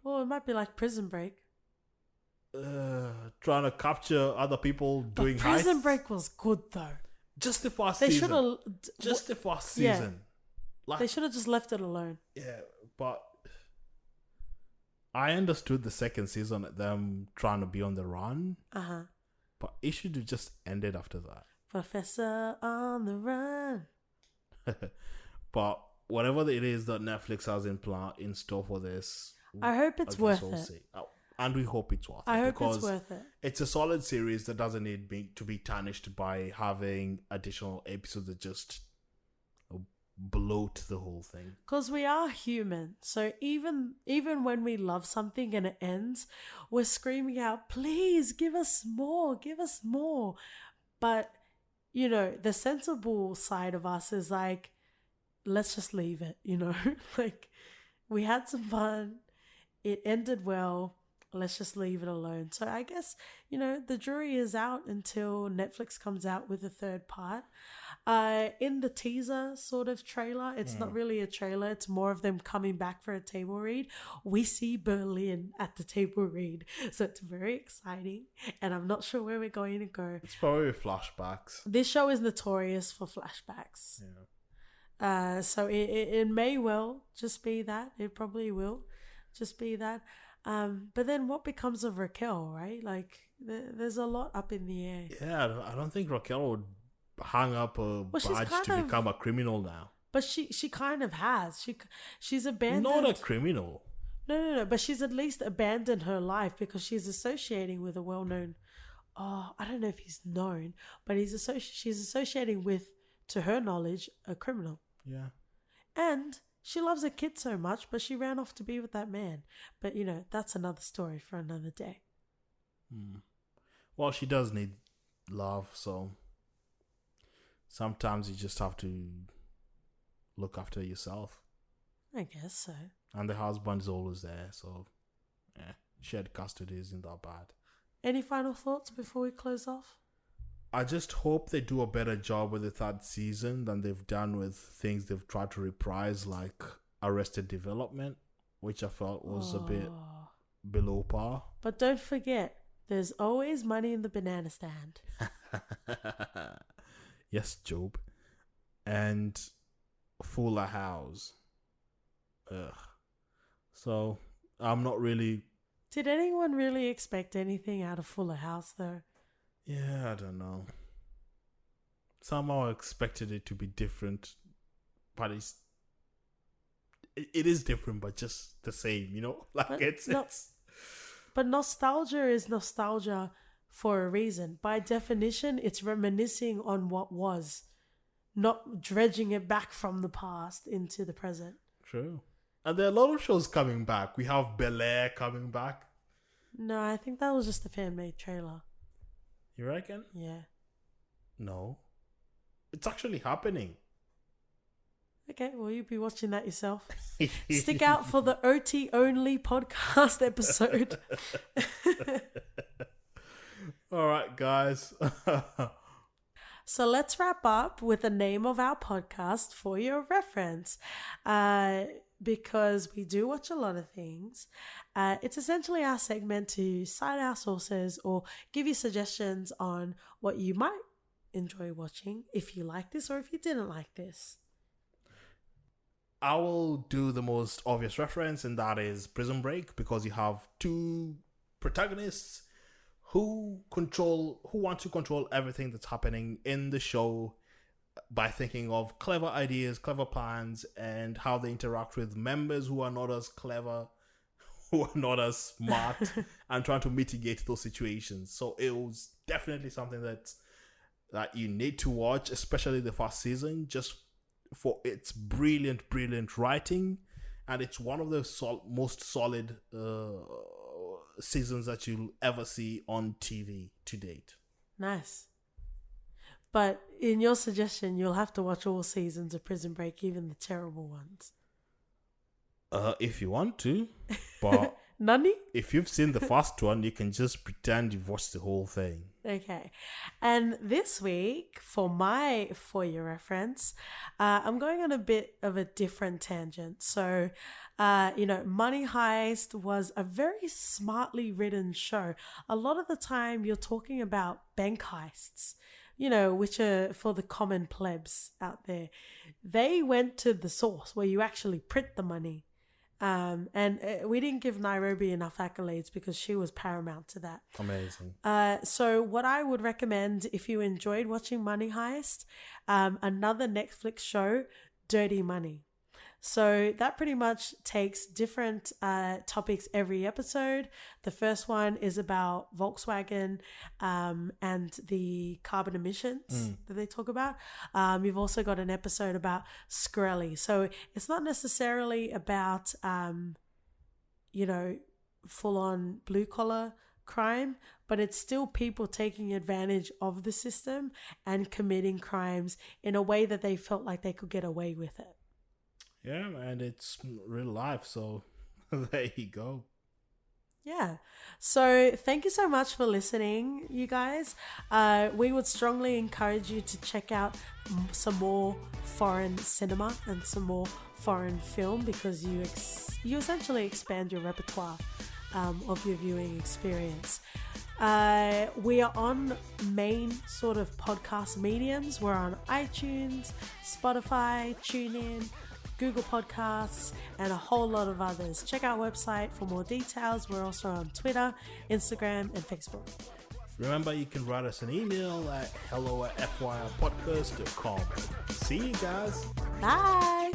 Well, it might be like Prison Break. Trying to capture other people doing But Prison heists. Break was good though. Just the first They should season. have. Just the first Yeah. season. Like, They should have just left it alone. yeah, but I understood the second season them trying to be on the run, Uh-huh. but it should have just ended after that. Professor on the run. But whatever it is that Netflix has in store for this, I hope it's I guess worth we'll it. see. Oh, and we hope it's worth it. I hope because it's worth it. it's a solid series that doesn't need to be tarnished by having additional episodes that just bloat the whole thing. Because we are human. So even when we love something and it ends, we're screaming out, please give us more, give us more. But, you know, the sensible side of us is like, let's just leave it, you know? Like, we had some fun. It ended well. Let's just leave it alone. So I guess, you know, the jury is out until Netflix comes out with a third part. In the teaser sort of trailer, it's not really a trailer. It's more of them coming back for a table read. We see Berlin at the table read. So it's very exciting. And I'm not sure where we're going to go. It's probably flashbacks. This show is notorious for flashbacks. Yeah. So it may well just be that. It probably will just be that. But then what becomes of Raquel, right? Like, there's a lot up in the air. Yeah, I don't think Raquel would hang up a badge to become a criminal now. But she kind of has. She's abandoned. Not a criminal. No. But she's at least abandoned her life because she's associating with a well-known. Oh, I don't know if he's known, but she's associating with, to her knowledge, a criminal. Yeah. And she loves her kid so much, but she ran off to be with that man. But, you know, that's another story for another day. Well, she does need love, so sometimes you just have to look after yourself. I guess so. And the husband's always there, so shared custody isn't that bad. Any final thoughts before we close off? I just hope they do a better job with the third season than they've done with things they've tried to reprise, like Arrested Development, which I felt was a bit below par. But don't forget, there's always money in the banana stand. Yes, Job. And Fuller House. Ugh. So, I'm not really... Did anyone really expect anything out of Fuller House, though? Yeah, I don't know. Somehow I expected it to be different, but it is different, but just the same, you know? Like, But nostalgia is nostalgia for a reason. By definition, it's reminiscing on what was, not dredging it back from the past into the present. True. And there are a lot of shows coming back. We have Bel Air coming back. No, I think that was just a fan-made trailer. You reckon? Yeah. No. It's actually happening. Okay, well, you'll be watching that yourself. Stick out for the OT only podcast episode. All right, guys. So let's wrap up with the name of our podcast for your reference. Because we do watch a lot of things. It's essentially our segment to cite our sources or give you suggestions on what you might enjoy watching if you like this or if you didn't like this. I will do the most obvious reference, and that is Prison Break, because you have two protagonists who want to control everything that's happening in the show by thinking of clever ideas, clever plans, and how they interact with members who are not as clever, who are not as smart, and trying to mitigate those situations. So it was definitely something that you need to watch, especially the first season, just for its brilliant writing, and it's one of the most solid seasons that you'll ever see on TV to date. Nice. But in your suggestion, you'll have to watch all seasons of Prison Break, even the terrible ones. If you want to, but Nani? If you've seen the first one, you can just pretend you've watched the whole thing. Okay. And this week, for your reference, I'm going on a bit of a different tangent. So, Money Heist was a very smartly written show. A lot of the time, you're talking about bank heists, which are for the common plebs out there. They went to the source where you actually print the money. And we didn't give Nairobi enough accolades because she was paramount to that. Amazing. So what I would recommend if you enjoyed watching Money Heist, another Netflix show, Dirty Money. So that pretty much takes different topics every episode. The first one is about Volkswagen and the carbon emissions that they talk about. You've also got an episode about Skrelly. So it's not necessarily about, full-on blue-collar crime, but it's still people taking advantage of the system and committing crimes in a way that they felt like they could get away with it. Yeah, and it's real life, so there you go. Yeah. So thank you so much for listening, you guys. We would strongly encourage you to check out some more foreign cinema and some more foreign film because you essentially expand your repertoire of your viewing experience. We are on main sort of podcast mediums. We're on iTunes, Spotify, TuneIn, Google Podcasts, and a whole lot of others. Check our website for more details. We're also on Twitter, Instagram, and Facebook. Remember, you can write us an email at hello@fyipodcast.com. See you guys. Bye.